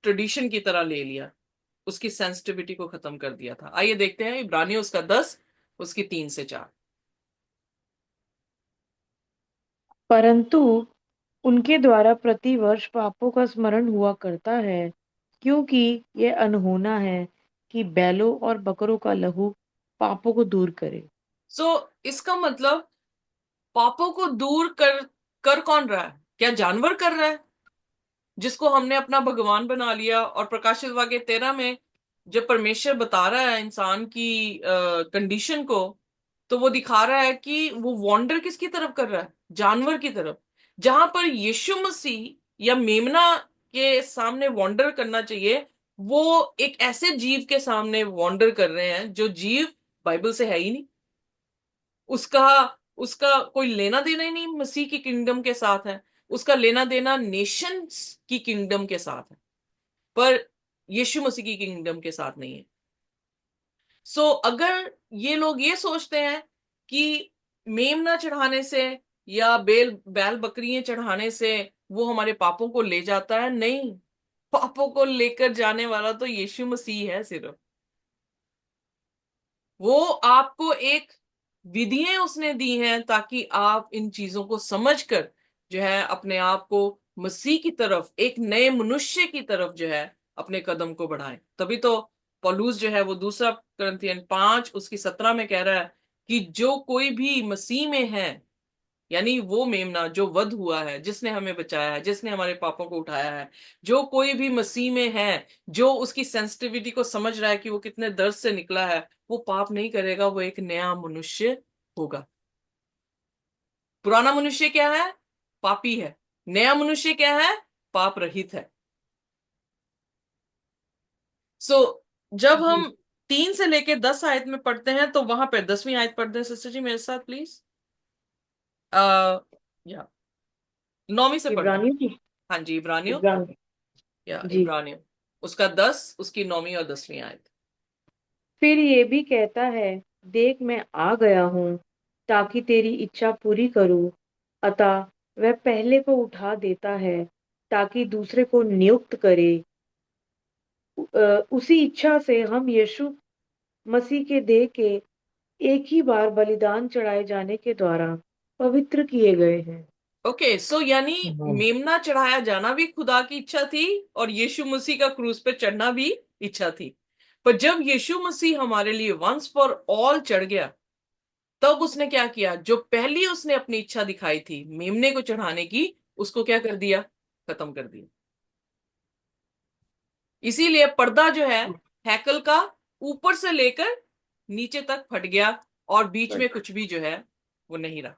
ट्रेडिशन की तरह ले लिया, उसकी सेंसिटिविटी को खत्म कर दिया था। आइए देखते हैं इब्रानियों उसका 10 उसकी 3 से 4। परंतु उनके द्वारा प्रतिवर्ष पापों का स्मरण हुआ करता है, क्योंकि यह अनहोना है कि बैलों और बकरों का लहू पापों को दूर करे। सो इसका मतलब पापों को दूर कर कर कौन रहा है? क्या जानवर कर रहा है जिसको हमने अपना भगवान बना लिया? और प्रकाशित वाक्य 13 में जब परमेश्वर बता रहा है इंसान की कंडीशन को, तो वो दिखा रहा है कि वो वॉन्डर किसकी तरफ कर रहा है? जानवर की तरफ। जहां पर यीशु मसीह या मेमना के सामने वॉन्डर करना चाहिए, वो एक ऐसे जीव के सामने वॉन्डर कर रहे हैं जो जीव बाइबल से है ही नहीं। उसका उसका कोई लेना देना ही नहीं मसीह की किंगडम के साथ है, उसका लेना देना नेशंस की किंगडम के साथ है, पर यीशु मसीह की किंगडम के साथ नहीं है। सो अगर ये लोग ये सोचते हैं कि मेमना चढ़ाने से या बेल बैल बकरियां चढ़ाने से वो हमारे पापों को ले जाता है, नहीं, पापों को लेकर जाने वाला तो यीशु मसीह है सिर्फ। वो आपको एक विधियां उसने दी हैं ताकि आप इन चीजों को समझकर जो है अपने आप को मसीह की तरफ, एक नए मनुष्य की तरफ जो है अपने कदम को बढ़ाएं। तभी तो पौलुस जो है वो दूसरा कुरिन्थियन 5 उसकी 17 में कह रहा है कि जो कोई भी मसीह में है, यानी वो मेमना जो वध हुआ है, जिसने हमें बचाया है, जिसने हमारे पापों को उठाया है, जो कोई भी मसीह में है, जो उसकी सेंसिटिविटी को समझ रहा है कि वो कितने दर्द से निकला है, वो पाप नहीं करेगा, वो एक नया मनुष्य होगा। पुराना मनुष्य क्या है? पापी है। नया मनुष्य क्या है? पाप रहित है। सो जब जी। हम 3 से लेके 10 आयत में पढ़ते हैं तो वहां पे 10वीं आयत पढ़ते हैं सिस्टर जी मेरे साथ प्लीज। या 9वीं से पढ़ते हैं। इब्रानियों की। हाँ जी, इब्रानियों इब्रान या जी। इब्रानियों उसका 10 उसकी 9वीं और 10वीं आयत। फिर ये भी कहता है, देख मैं आ गया हूँ ताकि तेरी इच्छा पूरी करूँ। अतः वह पहले को उठा देता है ताकि दूसरे को नियुक्त करे। उसी इच्छा से हम यीशु मसीह के देह के एक ही बार बलिदान चढ़ाए जाने के द्वारा पवित्र किए गए हैं। ओके, सो यानी हाँ, मेमना चढ़ाया जाना भी खुदा की इच्छा थी और यीशु मसीह का क्रूस पे चढ़ना भी इच्छा थी। पर जब यीशु मसीह हमारे लिए वंस फॉर ऑल चढ़ गया, तब उसने क्या किया? जो पहली उसने अपनी इच्छा दिखाई थी मेमने को चढ़ाने की, उसको क्या कर दिया? खत्म कर दिया। इसीलिए पर्दा जो है हैकल का ऊपर से लेकर नीचे तक फट गया और बीच में कुछ भी जो है वो नहीं रहा।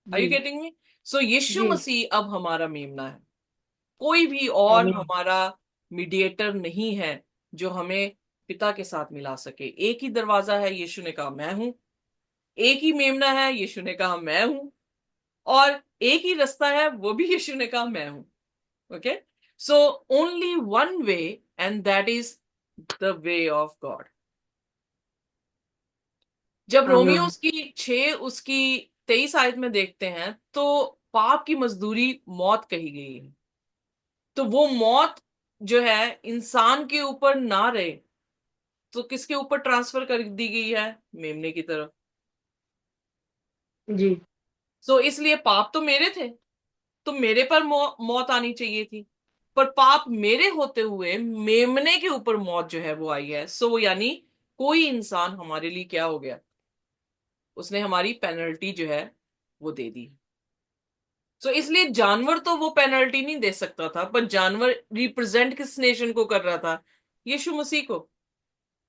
आर जी। You getting me? So Yeshu ji. Masih अब हमारा मेमना है। कोई भी और आमीन। हमारा मीडिएटर नहीं है जो हमें पिता के साथ मिला सके। एक ही दरवाजा है, यीशु ने कहा मैं हूं। एक ही मेमना है, यीशु ने कहा मैं हूं। और एक ही रास्ता है, वो भी यीशु ने कहा मैं हूं। Okay, so only one way and that is the way of God. जब रोमियो आमीन। उसकी 6 उसकी 23 आयत में देखते हैं तो पाप की मजदूरी मौत कही गई है। तो वो मौत जो है इंसान के ऊपर ना रहे तो किसके ऊपर ट्रांसफर कर दी गई है? मेमने की तरफ। जी। सो इसलिए पाप तो मेरे थे, तो मेरे पर मौत आनी चाहिए थी, पर पाप मेरे होते हुए मेमने के ऊपर मौत जो है वो आई है। सो यानी कोई इंसान हमारे लिए क्या हो गया, उसने हमारी पेनल्टी जो है वो दे दी। सो इसलिए जानवर तो वो पेनल्टी नहीं दे सकता था, पर जानवर रिप्रेजेंट किस नेशन को कर रहा था, यीशु मसीह को।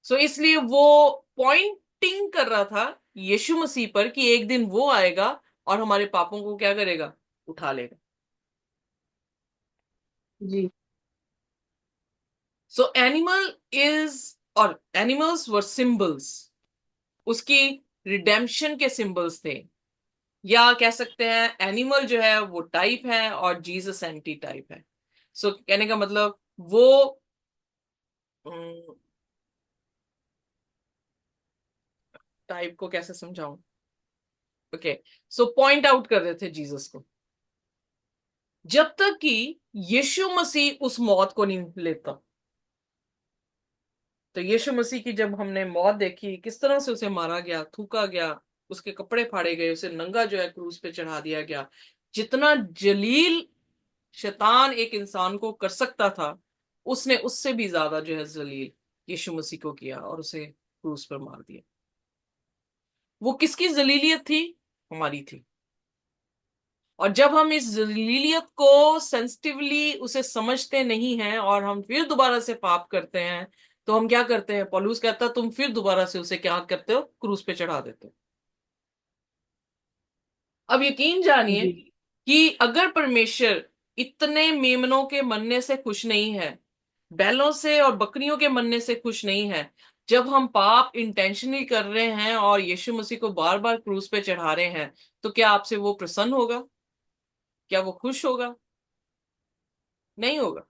सो इसलिए वो पॉइंटिंग कर रहा था यीशु मसीह पर कि एक दिन वो आएगा और हमारे पापों को क्या करेगा, उठा लेगा। जी। सो एनिमल इज, और एनिमल्स वर सिंबल्स, उसकी रिडेम्पशन के सिंबल्स थे, या कह सकते हैं एनिमल जो है वो टाइप है और जीसस एंटी टाइप है। सो कहने का मतलब वो टाइप को कैसे समझाऊं, ओके, सो पॉइंट आउट कर रहे थे जीसस को, जब तक कि यीशु मसीह उस मौत को नहीं लेता। तो यीशु मसीह की जब हमने मौत देखी, किस तरह से उसे मारा गया, थूका गया, उसके कपड़े फाड़े गए, उसे नंगा जो है क्रूस पे चढ़ा दिया गया, जितना जलील शैतान एक इंसान को कर सकता था, उसने उससे भी ज्यादा जो है जलील यीशु मसीह को किया और उसे क्रूस पर मार दिया। वो किसकी जलीलियत थी, हमारी थी। और जब हम इस जलीलियत को सेंसिटिवली उसे समझते नहीं हैं और हम फिर दोबारा से पाप करते हैं, तो हम क्या करते हैं, पौलुस कहता है तुम फिर दोबारा से उसे क्या करते हो, क्रूस पे चढ़ा देते हो। अब यकीन जानिए जी। कि अगर परमेश्वर इतने मेमनों के मरने से खुश नहीं है, बैलों से और बकरियों के मरने से खुश नहीं है, जब हम पाप इंटेंशनली कर रहे हैं और यीशु मसीह को बार बार क्रूस पे चढ़ा रहे हैं, तो क्या आपसे वो प्रसन्न होगा, क्या वो खुश होगा, नहीं होगा।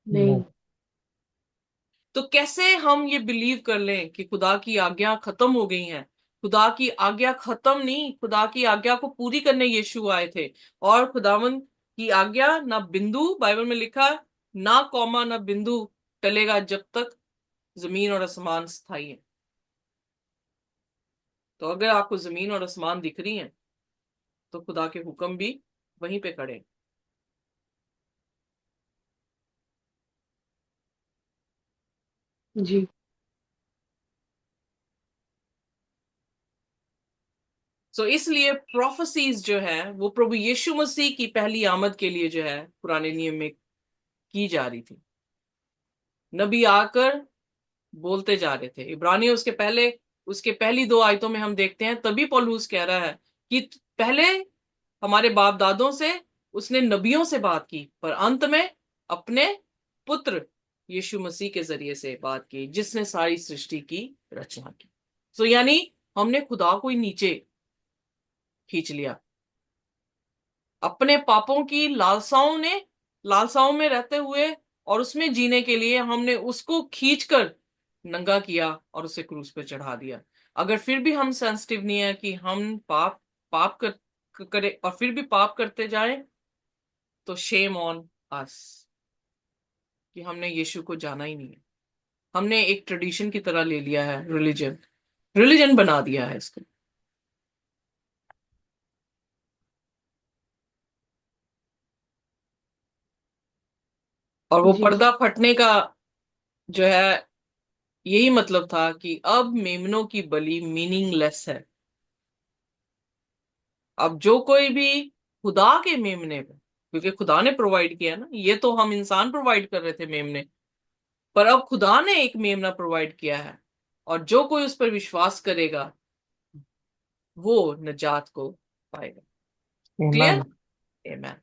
नहीं। तो कैसे हम ये बिलीव कर लें कि खुदा की आज्ञा खत्म हो गई हैं। खुदा की आज्ञा खत्म नहीं, खुदा की आज्ञा को पूरी करने यीशु आए थे। और खुदावन की आज्ञा ना बिंदु, बाइबल में लिखा, ना कौमा ना बिंदु टलेगा जब तक जमीन और आसमान स्थायी है। तो अगर आपको जमीन और आसमान दिख रही हैं, तो खुदा के हुक्म भी वहीं पे खड़े हैं। जी। सो इसलिए प्रोफेसीज जो है वो प्रभु यीशु मसीह की पहली आमद के लिए जो है पुराने नियम में की जा रही थी। नबी आकर बोलते जा रहे थे। इब्रानियों उसके पहले, उसके पहली दो आयतों में हम देखते हैं, तभी पौलुस कह रहा है कि पहले हमारे बाप दादों से उसने नबियों से बात की, पर अंत में अपने पुत्र यीशु मसीह के जरिए से बात की, जिसने सारी सृष्टि की रचना की। सो यानी हमने खुदा को ही नीचे खींच लिया अपने पापों की लालसाओं में रहते हुए, और उसमें जीने के लिए हमने उसको खींचकर नंगा किया और उसे क्रूस पे चढ़ा दिया। अगर फिर भी हम सेंसिटिव नहीं है कि हम पाप करें और फिर भी पाप करते जाएं, तो शेम ऑन अस कि हमने यीशु को जाना ही नहीं है। हमने एक ट्रेडिशन की तरह ले लिया है, रिलीजन रिलीजन बना दिया है इसको। और वो जी। पर्दा फटने का जो है यही मतलब था कि अब मेमनों की बलि मीनिंगलेस है। अब जो कोई भी खुदा के मेमने पे, क्योंकि खुदा ने प्रोवाइड किया ना, ये तो हम इंसान प्रोवाइड कर रहे थे मेमने, पर अब खुदा ने एक मेमना प्रोवाइड किया है, और जो कोई उस पर विश्वास करेगा वो निजात को पाएगा। Clear? Amen. Amen,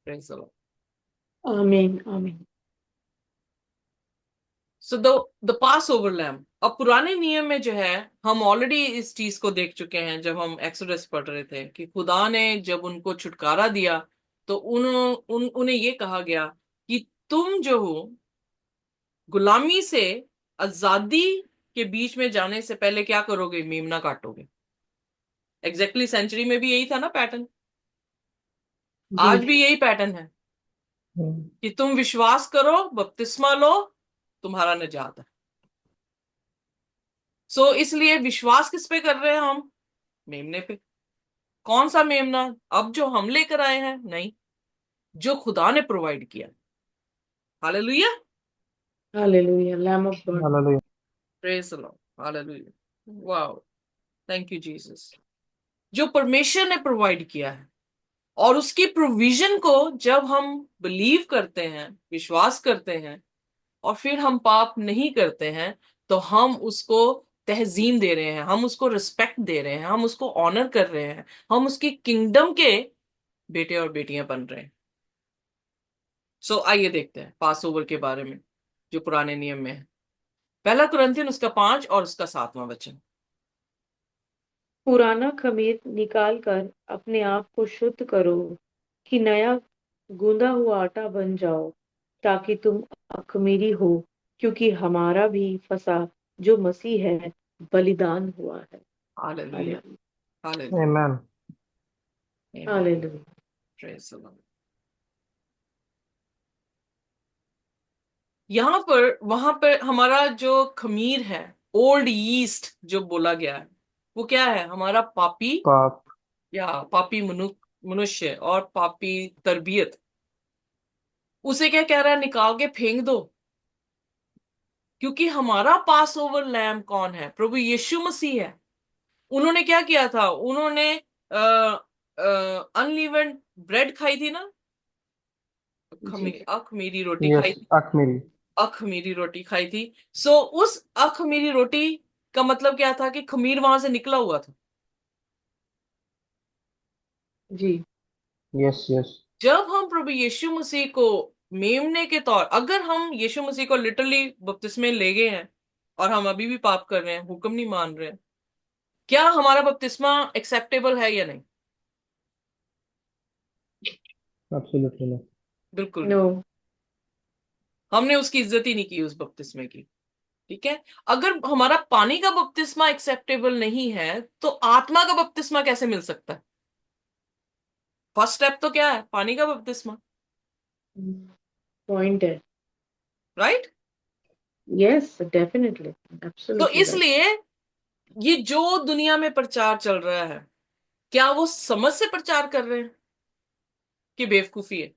praise the Lord. आमीन आमीन। So the pass over lamb, अब पुराने नियम में जो है हम ऑलरेडी इस चीज को देख चुके हैं जब हम एक्सोडस पढ़ रहे थे कि खुदा ने जब उनको छुटकारा दिया, तो उन्हें ये कहा गया कि तुम जो हो गुलामी से आजादी के बीच में जाने से पहले क्या करोगे, मेमना काटोगे। एग्जैक्टली सेंचुरी में भी यही था ना पैटर्न, जी। आज भी यही पैटर्न है Mm. कि तुम विश्वास करो, बपतिस्मा लो, तुम्हारा निजात है। सो इसलिए विश्वास किस पे कर रहे हैं हम, मेमने पे। कौन सा मेमना? अब जो हम लेकर आए हैं? नहीं, जो खुदा ने प्रोवाइड किया। Hallelujah, Hallelujah, Lamb of God. Hallelujah. Praise the Lord, hallelujah, wow, thank you Jesus. जो परमेश्वर ने प्रोवाइड किया है, और उसकी प्रोविजन को जब हम बिलीव करते हैं, विश्वास करते हैं, और फिर हम पाप नहीं करते हैं, तो हम उसको तहजीम दे रहे हैं, हम उसको रिस्पेक्ट दे रहे हैं, हम उसको ऑनर कर रहे हैं, हम उसकी किंगडम के बेटे और बेटियां बन रहे हैं। सो आइए देखते हैं पास ओवर के बारे में, जो पुराने नियम में है। पहला कुरिन्थियन उसका 5 और उसका 7वां वचन। पुराना खमीर निकाल कर अपने आप को शुद्ध करो कि नया गूंदा हुआ आटा बन जाओ, ताकि तुम अखमीरी हो, क्योंकि हमारा भी फसह जो मसीह है बलिदान हुआ है। Hallelujah, hallelujah, hallelujah, Amen. आमीन, हालेलुया। Praise the Lord. यहां पर, वहां पर हमारा जो खमीर है, ओल्ड यीस्ट जो बोला गया है, वो क्या है? हमारा पापी, पाप। या पापी मनुष्य और पापी तरबियत। उसे क्या कह रहा है? निकाल के फेंक दो। क्योंकि हमारा पास ओवर लैम कौन है? प्रभु यीशु मसीह है। उन्होंने क्या किया था? उन्होंने अनलीवेंड ब्रेड खाई थी ना, जी, अखमीरी रोटी खाई Yes, थी, Akmiri. अखमीरी रोटी खाई थी। सो उस अखमीरी रोटी का मतलब क्या था? कि खमीर वहां से निकला हुआ था। जी, Yes, yes. जब हम प्रभु यीशु मसीह को मेमने के तौर, अगर हम यीशु मसीह को लिटरली बपतिस्मे ले गए हैं और हम अभी भी पाप कर रहे हैं, हुक्म नहीं मान रहे हैं, क्या हमारा बपतिस्मा एक्सेप्टेबल है या नहीं? Absolutely no. बिल्कुल नहीं। नो, हमने उसकी इज्जत ही नहीं की उस बपतिस्मे की। ठीक है, अगर हमारा पानी का बपतिस्मा एक्सेप्टेबल नहीं है, तो आत्मा का बपतिस्मा कैसे मिल सकता है? फर्स्ट स्टेप तो क्या है? पानी का बपतिस्मा, पॉइंट है। राइट? यस, डेफिनेटली, तो एब्सोल्युटली राइट। इसलिए ये जो दुनिया में प्रचार चल रहा है, क्या वो समझ से प्रचार कर रहे हैं कि बेवकूफी है?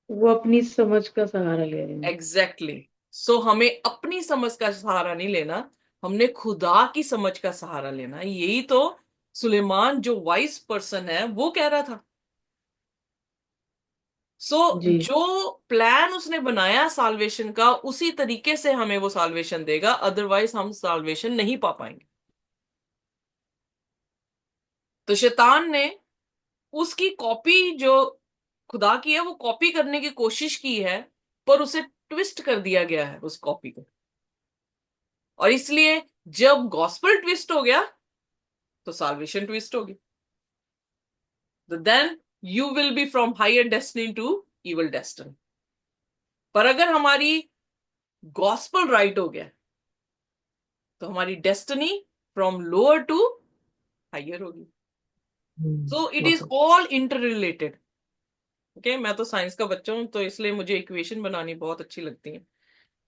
वो अपनी समझ का सहारा ले रहे हैं। Exactly exactly. सो हमें अपनी समझ का सहारा नहीं लेना, हमने खुदा की समझ का सहारा लेना है। यही तो सुलेमान जो वाइस पर्सन है वो कह रहा था। सो जी, जो प्लान उसने बनाया साल्वेशन का, उसी तरीके से हमें वो साल्वेशन देगा, अदरवाइज हम साल्वेशन नहीं पा पाएंगे। तो शैतान ने उसकी कॉपी जो खुदा की है, वो कॉपी करने की कोशिश की है, पर उसे ट्विस्ट कर दिया गया है उस कॉपी को। और इसलिए जब गॉस्पेल ट्विस्ट हो गया, तो साल्वेशन ट्विस्ट होगी। Then you will be from higher destiny to evil destiny. पर अगर हमारी गॉस्पेल राइट हो गया, तो हमारी destiny from lower to higher होगी। So it is Okay. All interrelated. Okay, मैं तो साइंस का बच्चा हूं, तो इसलिए मुझे इक्वेशन बनानी बहुत अच्छी लगती है।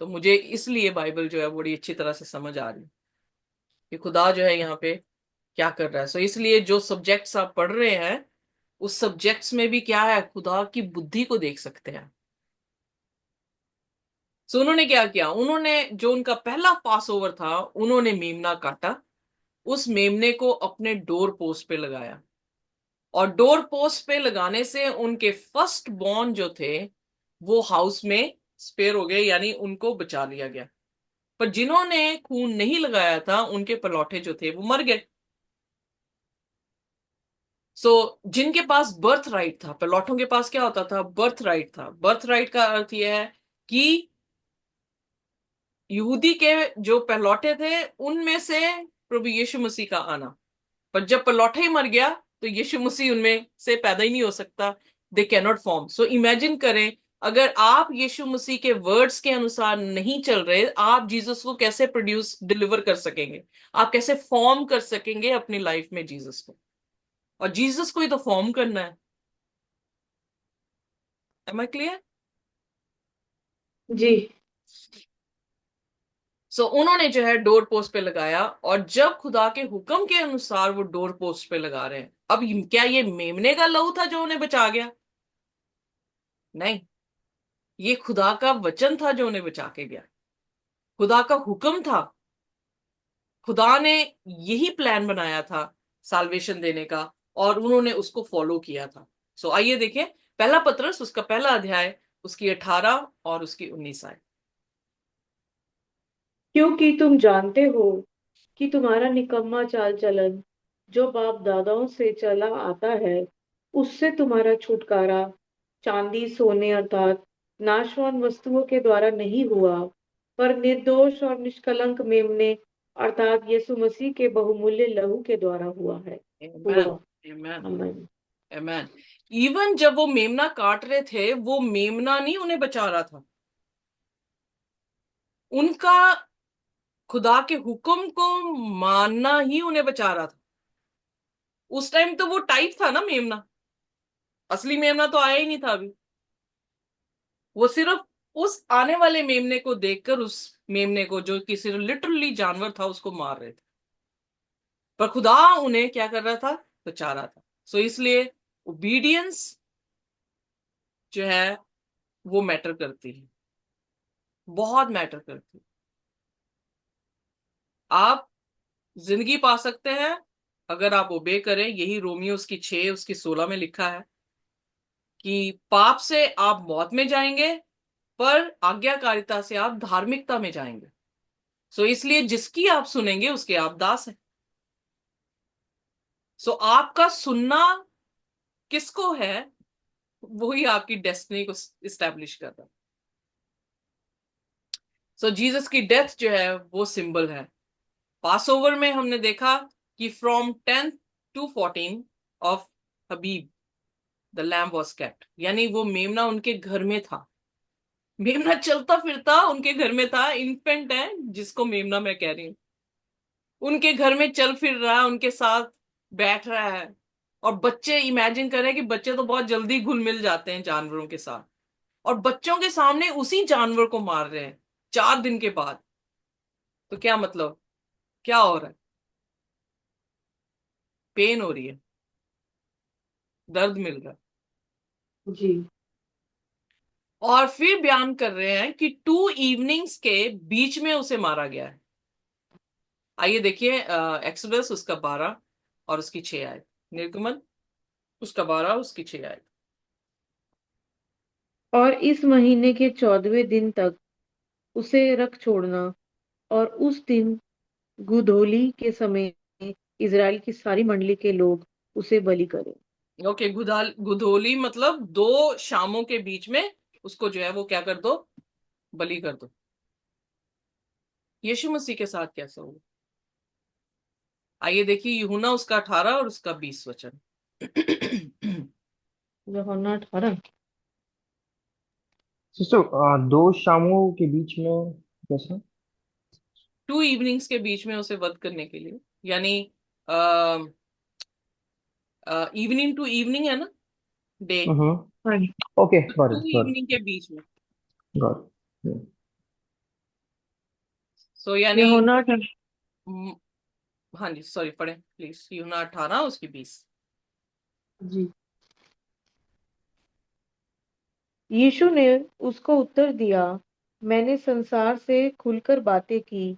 तो मुझे इसलिए बाइबल जो है बड़ी अच्छी तरह से समझ आ रही है कि खुदा जो है यहाँ पे क्या कर रहा है। सो इसलिए जो सब्जेक्ट्स आप पढ़ रहे हैं, उस सब्जेक्ट्स में भी क्या है? खुदा की बुद्धि को देख सकते हैं। सो उन्होंने क्या किया? उन्होंने जो उनका पहला पास ओवर था, उन्होंने मेमना काटा, उस मेमने को अपने डोर पोस्ट पे लगाया, और डोर पोस्ट पे लगाने से उनके फर्स्ट बॉर्न जो थे वो हाउस में स्पेयर हो गए, यानी उनको बचा लिया गया। पर जिन्होंने खून नहीं लगाया था, उनके पलौठे जो थे वो मर गए। सो जिनके पास बर्थ राइट था, पलौठों के पास क्या होता था? बर्थ राइट था। बर्थ राइट का अर्थ यह है कि यहूदी के जो पहलौठे थे, उनमें से प्रभु यीशु मसीह का आना। पर जब पलौठा ही मर गया, तो यीशु मसीह उनमें से पैदा ही नहीं हो सकता। They can not form. So imagine करें, अगर आप यीशु मसीह के वर्ड्स के अनुसार नहीं चल रहे, आप जीसस को कैसे प्रोड्यूस डिलीवर कर सकेंगे? आप कैसे फॉर्म कर सकेंगे अपनी लाइफ में जीसस को? और जीसस को ही तो फॉर्म करना है। Am I clear? जी, सो उन्होंने जो है डोर पोस्ट पे लगाया, और जब खुदा के हुक्म के अनुसार वो डोर पोस्ट पे लगा रहे हैं, अब क्या ये मेमने का लहू था जो उन्हें बचा गया? नहीं, ये खुदा का वचन था जो उन्हें बचा के गया। खुदा का हुक्म था। खुदा ने यही प्लान बनाया था साल्वेशन देने का, और उन्होंने उसको फॉलो किया था। सो आइए देखें पहला पत्रस उसका पहला अध्याय, उसकी 18 और उसकी 19 आयत। क्योंकि तुम जानते हो कि तुम्हारा निकम्मा चाल चलन जो बाप दादाओं से चला आता है, उससे तुम्हारा छुटकारा चांदी सोने अर्थात नाशवान वस्तुओं के द्वारा नहीं हुआ, पर निर्दोष और निष्कलंक मेमने अर्थात यीशु मसीह के बहुमूल्य लहू के द्वारा हुआ है। आमेन, हुआ। आमेन, आमीन। आमेन। इवन जब वो मेमना काट रहे थे, वो मेमना नहीं उन्हें बचा रहा था, उनका खुदा के हुक्म को मानना ही उन्हें बचा रहा था। उस टाइम तो वो टाइप था ना मेमना, असली मेमना तो आया ही नहीं था अभी। वो सिर्फ उस आने वाले मेमने को देखकर उस मेमने को, जो कि सिर्फ लिटरली जानवर था, उसको मार रहे थे। पर खुदा उन्हें क्या कर रहा था? बचा रहा था। सो इसलिए ओबीडियंस जो है वो मैटर करती है, बहुत मैटर करती है। आप जिंदगी पा सकते हैं अगर आप ओबे करें। यही रोमियो उसकी 6 उसकी 16 में लिखा है कि पाप से आप मौत में जाएंगे, पर आज्ञाकारिता से आप धार्मिकता में जाएंगे। सो इसलिए जिसकी आप सुनेंगे उसके आप दास हैं। सो आपका सुनना किसको है, वही आपकी डेस्टिनी को इस्टेब्लिश करता है। सो जीसस की डेथ जो है वो सिंबल है। पास ओवर में हमने देखा कि from 10th to 14 of Habib the lamb was kept, यानी वो मेमना उनके घर में था। मेमना चलता फिरता उनके घर में था। इन्फेंट है जिसको मेमना मैं कह रही हूं, उनके घर में चल फिर रहा है, उनके साथ बैठ रहा है। और बच्चे, इमेजिन करें कि बच्चे तो बहुत जल्दी घुल मिल जाते हैं जानवरों के साथ, और बच्चों के सामने उसी जानवर को मार रहे हैं 4 दिन के बाद। तो क्या मतलब, क्या हो रहा है? पेन हो रही है, दर्द मिल रहा है। जी। और फिर बयान कर रहे हैं कि 2 इवनिंग्स के बीच में उसे मारा गया है। आइए देखिए एक्सोडस उसका 12 और उसकी 6 आयत, निर्गमन उसका 12 उसकी 6 आयत। और इस महीने के 14वें दिन तक उसे रख छोड़ना, और उस दिन गुधोली के समय इज़राइल की सारी मंडली के लोग उसे बलि करें। ओके, गुधोली मतलब 2 शामों के बीच में उसको जो है वो क्या कर दो? बलि कर दो। यीशु मसीह के साथ कैसा होगा? आइए देखिए यूहन्ना उसका 18 और उसका 20 वचन। यूहन्ना 18। सिस्टर, 2 शामों के बीच में कैसा? 2 इवनिंग्स के बीच में उसे वध करने के लिए, यानी इवनिंग टू इवनिंग है ना, डे। हम्म। हाँ। ओके, तो गॉट 2 इट, गॉट इवनिंग के बीच में। गॉट सो यानी यूहन्ना 18। हम्म, हाँ जी, सॉरी, पढ़े प्लीज। यूहन्ना 18 उसकी 20। जी। यीशु ने उसको उत्तर दिया, मैंने संसार से खुलकर बातें की।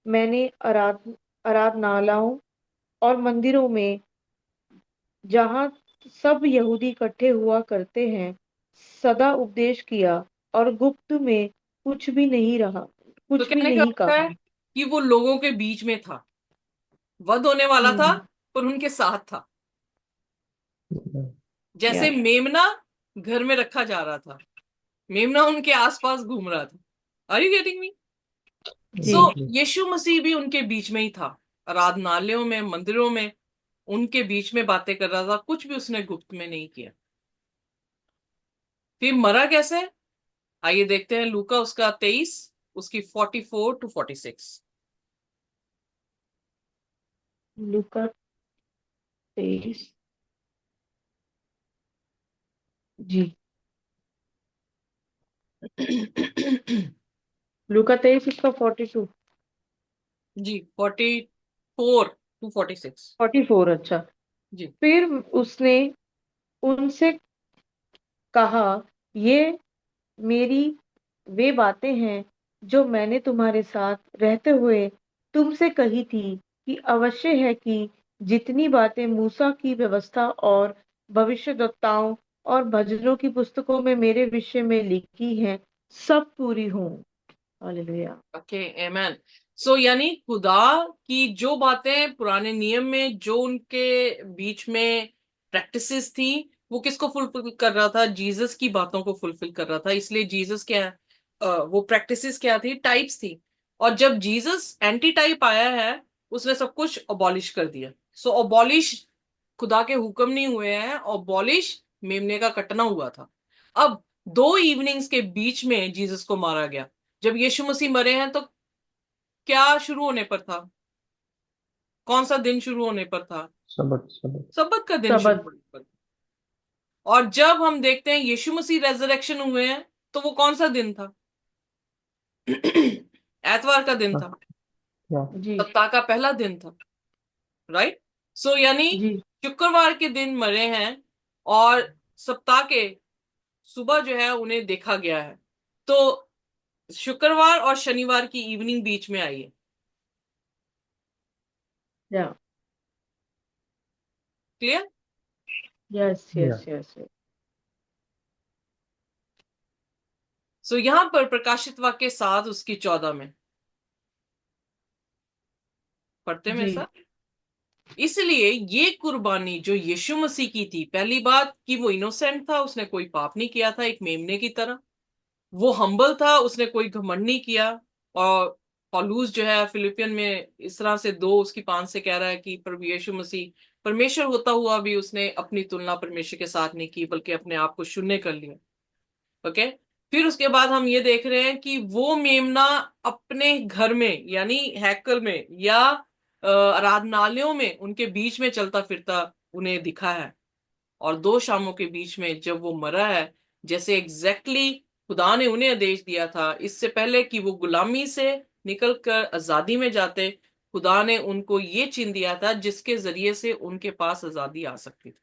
मैंने आराधनालयों और मंदिरों में, जहाँ सब यहूदी इकट्ठे हुआ करते हैं, सदा उपदेश किया, और गुप्त में तो कुछ भी कहने का नहीं मतलब है कहा। कि वो लोगों के बीच में था, वध होने वाला था, हम्म। पर उनके साथ था। इट। जैसे या। मेमना घर में रखा जा रहा था, मेमना उनके आसपास घूम रहा था। Are you getting me? So जी। एग्जैक्टली। यीशु मसीह भी उनके बीच में ही था, आराधनालयों में, मंदिरों में, उनके बीच में बातें कर रहा था। कुछ भी उसने गुप्त में नहीं किया। फिर मरा कैसे? आइए देखते हैं लूका उसका 23 उसकी 44 to 46। लूका 23। जी। लूका 23 इसका 42। जी, 44 to 46। 44। अच्छा। जी। फिर उसने उनसे कहा, ये मेरी वे बातें हैं जो मैंने तुम्हारे साथ रहते हुए तुमसे कही थी कि अवश्य है कि जितनी बातें मूसा की व्यवस्था और भविष्यद्वक्ताओं और भजनों की पुस्तकों में मेरे विषय में लिखी हैं, सब पूरी हों। हालेलुया। ओके, आमेन। सो यानी खुदा की जो बातें पुराने नियम में जो उनके बीच में प्रैक्टिसेस थी, वो किसको फुलफिल कर रहा था? जीसस की बातों को फुलफिल कर रहा था। इसलिए जीसस क्या है? वो प्रैक्टिसेस क्या थी? टाइप्स थी। और जब जीसस एंटी टाइप आया है, उसने सब कुछ अबॉलिश कर दिया। सो अबॉलिश खुदा के हुक्म नहीं हुए हैं, अबॉलिश मेमने का कटना हुआ था। अब दो इवनिंग्स के बीच में जीसस को मारा गया। जब यीशु मसीह मरे हैं तो क्या शुरू होने पर था? कौन सा दिन शुरू होने पर था? सबत सबत। सब्बत का दिन शुरू सबत। होने पर। और जब हम देखते हैं यीशु मसीह रेजरेक्शन हुए हैं, तो वो कौन सा दिन था? एतवार का दिन हाँ, था। क्या? जी। सप्ताह का पहला दिन था। राइट। सो यानी जी। शुक्रवार के दिन मरे हैं, और सप्ताह के सुबह जो है उन्हें देखा गया है। तो शुक्रवार और शनिवार की इवनिंग बीच में आई है। Yeah. Clear? Yes yeah. Yes yes. So यहां पर प्रकाशित वाक्य 7 उसकी 14 में पढ़ते में जी। सर। इसलिए ये कुर्बानी जो यीशु मसीह की थी, पहली बात कि वो इनोसेंट था, उसने कोई पाप नहीं किया था, एक मेमने की तरह। वो हम्बल था, उसने कोई घमंड नहीं किया। और पौलुस जो है फिलिपियन में इस तरह से 2 उसकी 5 से कह रहा है कि प्रभु यीशु मसीह परमेश्वर होता हुआ भी उसने अपनी तुलना परमेश्वर के साथ नहीं की, बल्कि अपने आप को शून्य कर लिया। ओके। फिर उसके बाद हम ये देख रहे हैं कि वो मेमना अपने घर में यानी हैकल में या आराधनालयों में उनके बीच में चलता फिरता उन्हें दिखा है। और 2 शामों के बीच में जब वो मरा है, जैसे एग्जैक्टली खुदा ने उन्हें आदेश दिया था, इससे पहले कि वो गुलामी से निकलकर आजादी में जाते, खुदा ने उनको ये चिन्ह दिया था जिसके जरिए से उनके पास आजादी आ सकती थी।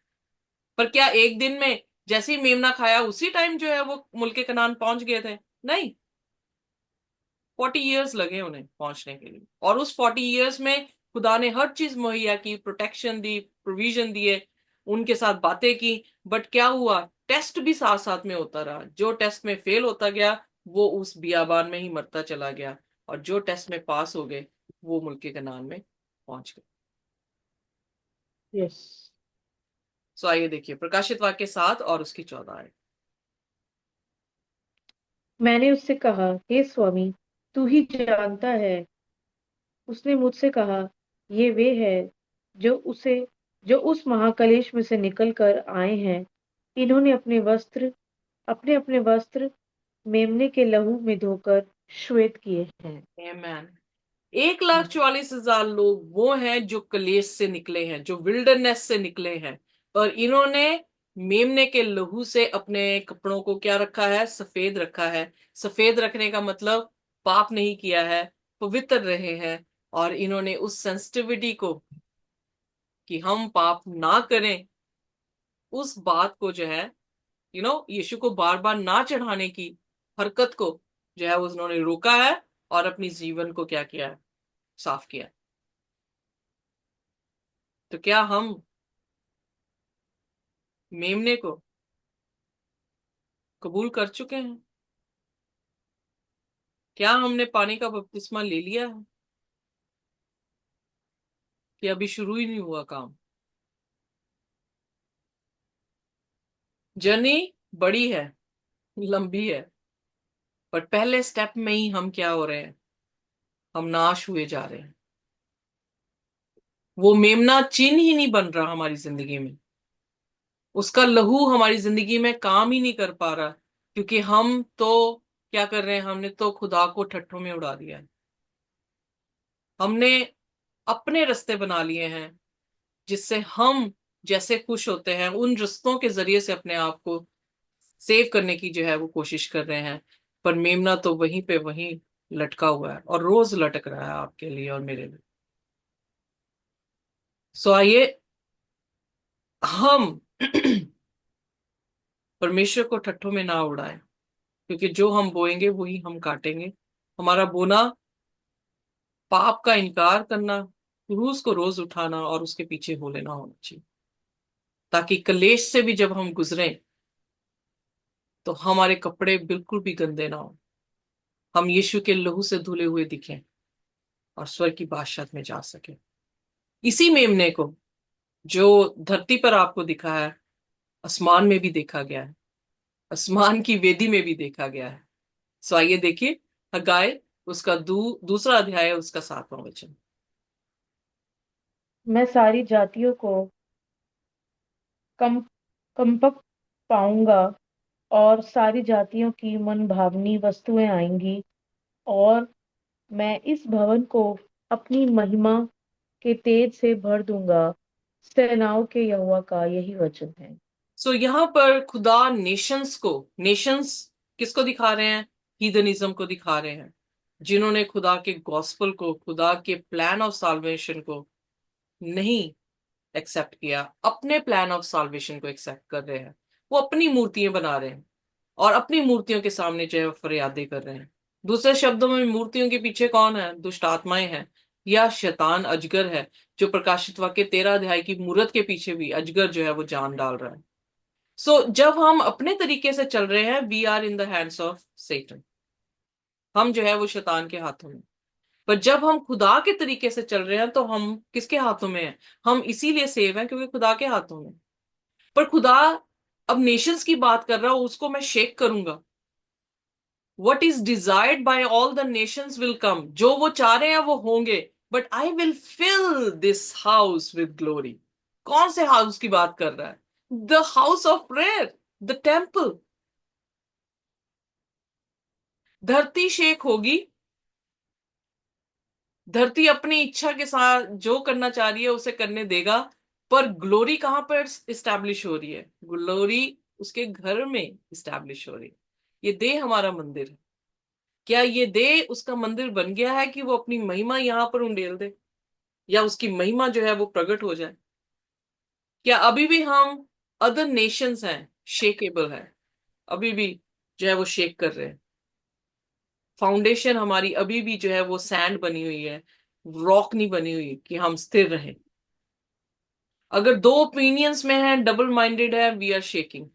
पर क्या एक दिन में जैसे ही मेमना खाया उसी टाइम जो है वो मुल्के कनान पहुंच गए थे? नहीं। 40 इयर्स लगे उन्हें पहुंचने के लिए। और उस 40 इयर्स में खुदा ने हर चीज मुहैया की, प्रोटेक्शन दी, प्रोविजन दिए, उनके साथ बातें की। बट क्या हुआ? टेस्ट भी साथ साथ में होता रहा। जो टेस्ट में फेल होता गया वो उस बियाबान में ही मरता चला गया, और जो टेस्ट में पास हो गए वो मुल्के कनान में पहुंच गए। यस। सो आइए देखिए प्रकाशित वाक्य 7 और उसकी 14 है। मैंने उससे कहा, हे स्वामी, तू ही जानता है। उसने मुझसे कहा, ये वे हैं जो उस महाक्लेश में से निकल कर आए हैं। इन्होंने अपने अपने वस्त्र मेमने के लहू में धोकर श्वेत किए हैं। आमेन। 1,44,000 लोग वो हैं जो कलेश से निकले हैं, जो विल्डरनेस से निकले हैं। और इन्होंने मेमने के लहू से अपने कपड़ों को क्या रखा है? सफेद रखा है। सफेद रखने का मतलब पाप नहीं किया है, पवित्र रहे हैं। और इन्होंने उस सेंसिटिविटी को कि हम पाप ना करें, उस बात को जो है यीशु को बार बार ना चढ़ाने की हरकत को जो है उन्होंने रोका है, और अपनी जीवन को क्या किया है? साफ किया है। तो क्या हम मेमने को कबूल कर चुके हैं? क्या हमने पानी का बपतिस्मा ले लिया है, कि अभी शुरू ही नहीं हुआ काम? जर्नी बड़ी है, लंबी है, पर पहले स्टेप में ही हम क्या हो रहे हैं? हम नाश हुए जा रहे हैं। वो मेमना चिन्ह ही नहीं बन रहा हमारी जिंदगी में। उसका लहू हमारी जिंदगी में काम ही नहीं कर पा रहा, क्योंकि हम तो क्या कर रहे हैं? हमने तो खुदा को ठट्ठों में उड़ा दिया है। हमने अपने रास्ते बना लिए हैं, जिससे हम जैसे खुश होते हैं उन रिश्तों के जरिए से अपने आप को सेव करने की जो है वो कोशिश कर रहे हैं। पर मेमना तो वहीं पे वहीं लटका हुआ है, और रोज लटक रहा है आपके लिए और मेरे लिए। सो आइए हम परमेश्वर को ठट्ठों में ना उड़ाएं, क्योंकि जो हम बोएंगे वही हम काटेंगे। हमारा बोना पाप का इनकार करना, क्रूस को रोज उठाना और उसके पीछे हो लेना होना चाहिए, ताकि कलेश से भी जब हम गुजरें तो हमारे कपड़े बिल्कुल भी गंदे ना हो, हम यीशु के लहू से धुले हुए दिखें और स्वर्ग की बादशाह में जा सके। इसी मेमने को जो धरती पर आपको दिखा है, आसमान में भी देखा गया है, आसमान की वेदी में भी देखा गया है। सो आइए देखिए हगाय उसका दूसरा अध्याय है, उसका 7वां वचन। मैं सारी जातियों को कम कंपक पाऊंगा और सारी जातियों की मनभावनी वस्तुएं आएंगी, और मैं इस भवन को अपनी महिमा के तेज से भर दूंगा। सेनाओं के यहोवा का यही वचन है। सो यहाँ पर खुदा नेशंस किसको दिखा रहे हैं? हीदनिज्म को दिखा रहे हैं, जिन्होंने खुदा के गॉस्पल को, खुदा के प्लान ऑफ साल्वेशन को नहीं एक्सेप्ट किया, अपने प्लान ऑफ साल्वेशन को एक्सेप्ट कर रहे हैं। वो अपनी मूर्तियां बना रहे हैं और अपनी मूर्तियों के सामने जो है वो फरियादें कर रहे हैं। दूसरे शब्दों में मूर्तियों के पीछे कौन है? दुष्ट आत्माएं हैं या शैतान अजगर है, जो प्रकाशित वाक्य 13 अध्याय की मूरत के पीछे भी अजगर जो है वो जान डाल रहा है। सो जब हम अपने तरीके से चल रहे हैं, we are in the hands of Satan, हम जो है वो शैतान के हाथों में। पर जब हम खुदा के तरीके से चल रहे हैं तो हम किसके हाथों में हैं? हम इसीलिए सेव हैं क्योंकि खुदा के हाथों में। पर खुदा अब नेशंस की बात कर रहा हूं, उसको मैं शेक करूंगा। What is desired by all the nations will come, जो वो चाह रहे हैं वो होंगे, but I will fill this house with glory. कौन से हाउस की बात कर रहा है? The house of prayer, the temple. धरती शेक होगी, धरती अपनी इच्छा के साथ जो करना चाह रही है उसे करने देगा, पर ग्लोरी कहां पर इस्टेब्लिश हो रही है? ग्लोरी उसके घर में इस्टेब्लिश हो रही है। ये देह हमारा मंदिर है। क्या ये देह उसका मंदिर बन गया है कि वो अपनी महिमा यहां पर उंडेल दे, या उसकी महिमा जो है वो प्रकट हो जाए? क्या अभी भी हम अदर नेशंस हैं, शेकेबल है, अभी भी जो है वो शेक कर रहे हैं? फाउंडेशन हमारी अभी भी जो है वो सैंड बनी हुई है, रॉक नहीं बनी हुई कि हम स्थिर रहें। अगर दो ओपिनियंस में है, डबल माइंडेड है, we are shaking,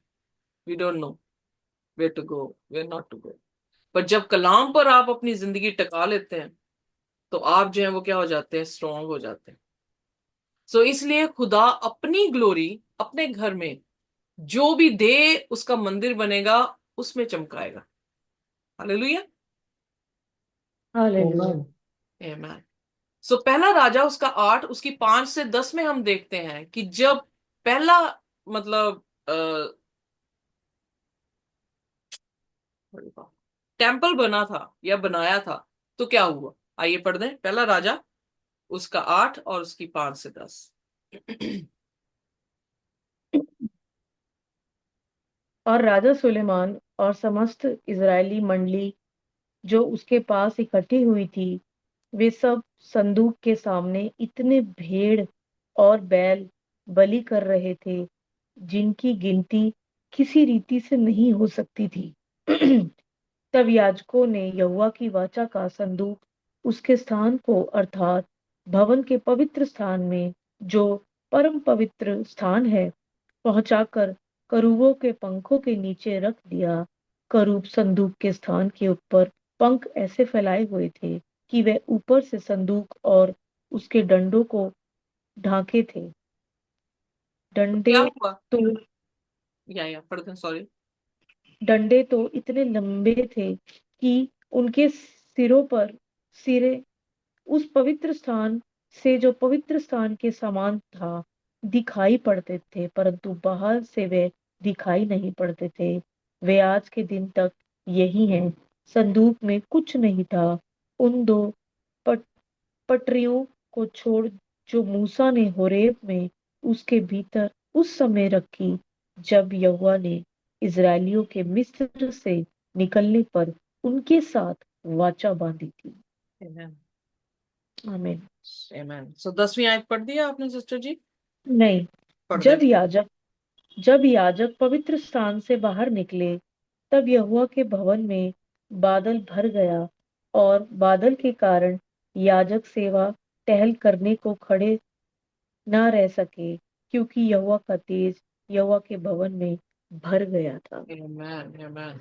we don't know where to go, where not to go. पर जब कलाम पर आप अपनी जिंदगी टका लेते हैं तो आप जो है वो क्या हो जाते हैं? स्ट्रांग हो जाते हैं। सो इसलिए खुदा अपनी ग्लोरी अपने घर में जो भी दे उसका मंदिर बनेगा, उसमें चमकाएगा। Hallelujah, hallelujah. Amen. आमीन। सो पहला राजा उसका 8 उसकी 5 से 10 में हम देखते हैं कि जब पहला मतलब टेम्पल बना था या बनाया था, तो क्या हुआ? आइए पढ़ दें पहला राजा उसका 8 और उसकी 5 से 10। और राजा सुलेमान और समस्त इजरायली मंडली जो उसके पास इकट्ठी हुई थी, वे सब संदूक के सामने इतने भेड़ और बैल बलि कर रहे थे, जिनकी गिनती किसी रीति से नहीं हो सकती थी। तब याजकों ने यहोवा की वाचा का संदूक उसके स्थान को, अर्थात भवन के पवित्र स्थान में, जो परम पवित्र स्थान है, पहुंचाकर करूबों के पंखों के नीचे रख दिया। करूब संदूक के स्थान के ऊपर पंख ऐसे फैलाए हुए थे कि वे ऊपर से संदूक और उसके डंडों को ढांके थे। तो डंडे क्या हुआ? तो या पढ़ दें, सॉरी। डंडे तो इतने लंबे थे कि उनके सिरे उस पवित्र स्थान से, जो पवित्र स्थान के समान था, दिखाई पड़ते थे, परंतु बाहर से वे दिखाई नहीं पड़ते थे। वे आज के दिन तक यही हैं। संदूक में कुछ नहीं था, उन दो पट, पटरियों को छोड़, जो मूसा ने होरेब में उसके भीतर उस समय रखी, जब यहोवा ने इजरायलियों के मिस्र से निकलने पर उनके साथ वाचा बांधी थी। आमीन, आमीन। आमीन। सो 10वीं आयत पढ़ दिया आपने सिस्टर जी? नहीं। पढ़ दे। जब याजक जब याजक पवित्र स्थान से बाहर निकले, तब यहोवा के भवन में बादल भर गया, और बादल के कारण याजक सेवा टहल करने को खड़े ना रह सके, क्योंकि यहोवा का तेज यहोवा के भवन में भर गया था। आमेन, आमेन।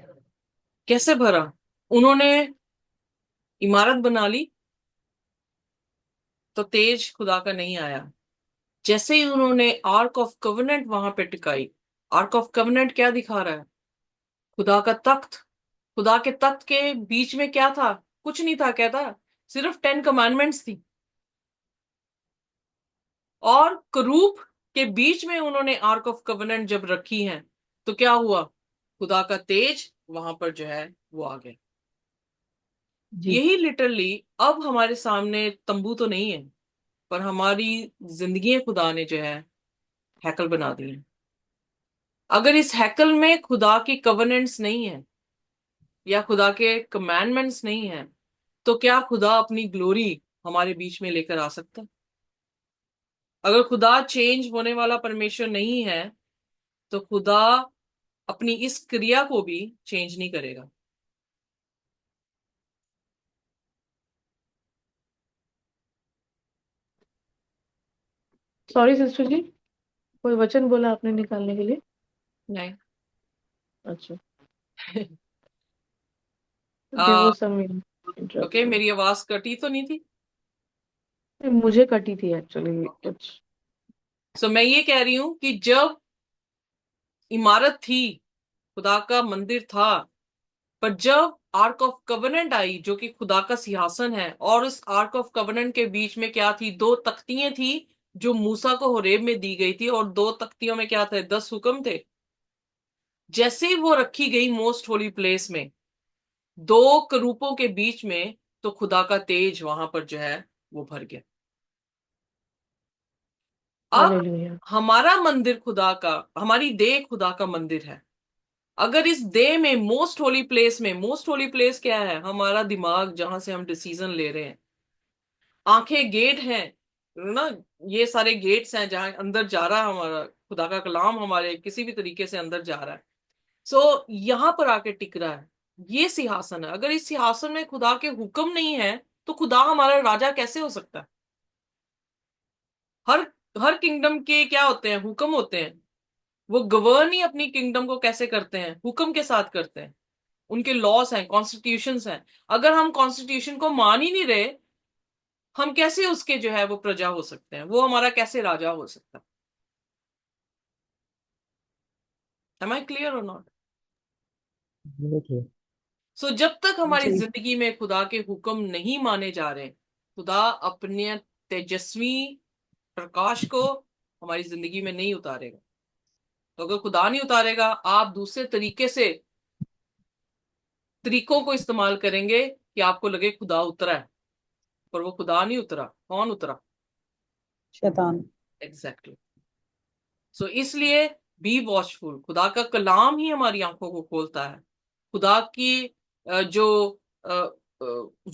कैसे भरा? उन्होंने इमारत बना ली तो तेज खुदा का नहीं आया। जैसे ही उन्होंने आर्क ऑफ कवेनेंट वहां पे टिकाई, आर्क ऑफ कवेनेंट क्या दिखा रहा है? खुदा का तख्त। खुदा के तख्त के बीच में क्या था? कुछ नहीं था, क्या था? सिर्फ 10 कमांडमेंट्स थी। और करूब के बीच में उन्होंने आर्क ऑफ कवेनेंट जब रखी है, तो क्या हुआ? खुदा का तेज वहां पर जो है वो आ गया। जी। यही लिटरली अब हमारे सामने तंबू तो नहीं है, पर हमारी जिंदगी खुदा ने जो है हैकल बना दी है। अगर इस हैकल में खुदा की कवेनेंट्स नहीं है या खुदा के कमांडमेंट्स नहीं है, तो क्या खुदा अपनी ग्लोरी हमारे बीच में लेकर आ सकता है? अगर खुदा चेंज होने वाला परमेश्वर नहीं है, तो खुदा अपनी इस क्रिया को भी चेंज नहीं करेगा। सॉरी सिस्टर जी, कोई वचन बोला आपने निकालने के लिए? नहीं। अच्छा, there was some okay, interruption. मेरी आवाज कटी तो नहीं थी? मुझे कटी थी एक्चुअली कुछ। सो मैं ये कह रही हूं कि जब इमारत थी, खुदा का मंदिर था, पर जब आर्क ऑफ कवेनेंट आई जो कि खुदा का सिंहासन है, और उस आर्क ऑफ कवेनेंट के बीच में क्या थी? 2 तख्तियां थी जो मूसा को होरेब में दी गई थी, और 2 तख्तियों में क्या थे? 10 हुक्म थे। जैसे ही वो रखी गई मोस्ट होली प्लेस में, 2 करूपों के बीच में, तो खुदा का तेज वहां पर जो है वो भर गया। अब हालेलुया। हमारा मंदिर खुदा का, हमारी देह खुदा का मंदिर है। अगर इस देह में मोस्ट होली प्लेस में, मोस्ट होली प्लेस क्या है? हमारा दिमाग, जहां से हम डिसीजन ले रहे हैं। आंखें गेट हैं ना, ये सारे गेट्स हैं जहां अंदर जा रहा है हमारा खुदा का कलाम, हमारे किसी भी तरीके से अंदर जा रहा है। सो यहां पर आके टिक रहा है। ये सिंहासन है। अगर इस सिंहासन में खुदा के हुक्म नहीं है, तो खुदा हमारा राजा कैसे हो सकता है? हर हर किंगडम के क्या होते हैं? हुक्म होते हैं। वो गवर्न ही अपनी किंगडम को कैसे करते हैं? हुक्म के साथ करते हैं। उनके लॉस हैं, कॉन्स्टिट्यूशंस हैं। अगर हम कॉन्स्टिट्यूशन को मान ही नहीं रहे, हम कैसे उसके जो है वो प्रजा हो सकते हैं? वो हमारा कैसे राजा हो सकता है? एम आई क्लियर और नॉट? देखिए। सो जब तक हमारी जी। जिंदगी में खुदा के हुक्म नहीं माने जा रहे, खुदा अपने तेजस्वी प्रकाश को हमारी जिंदगी में नहीं उतारेगा। तो अगर खुदा नहीं उतारेगा, आप दूसरे तरीकों को इस्तेमाल करेंगे कि आपको लगे खुदा उतरा है, पर वो खुदा नहीं उतरा। कौन उतरा? शैतान। Exactly exactly. सो इसलिए बी वॉचफुल। खुदा का कलाम ही हमारी आंखों को खोलता है। खुदा की जो अ, अ,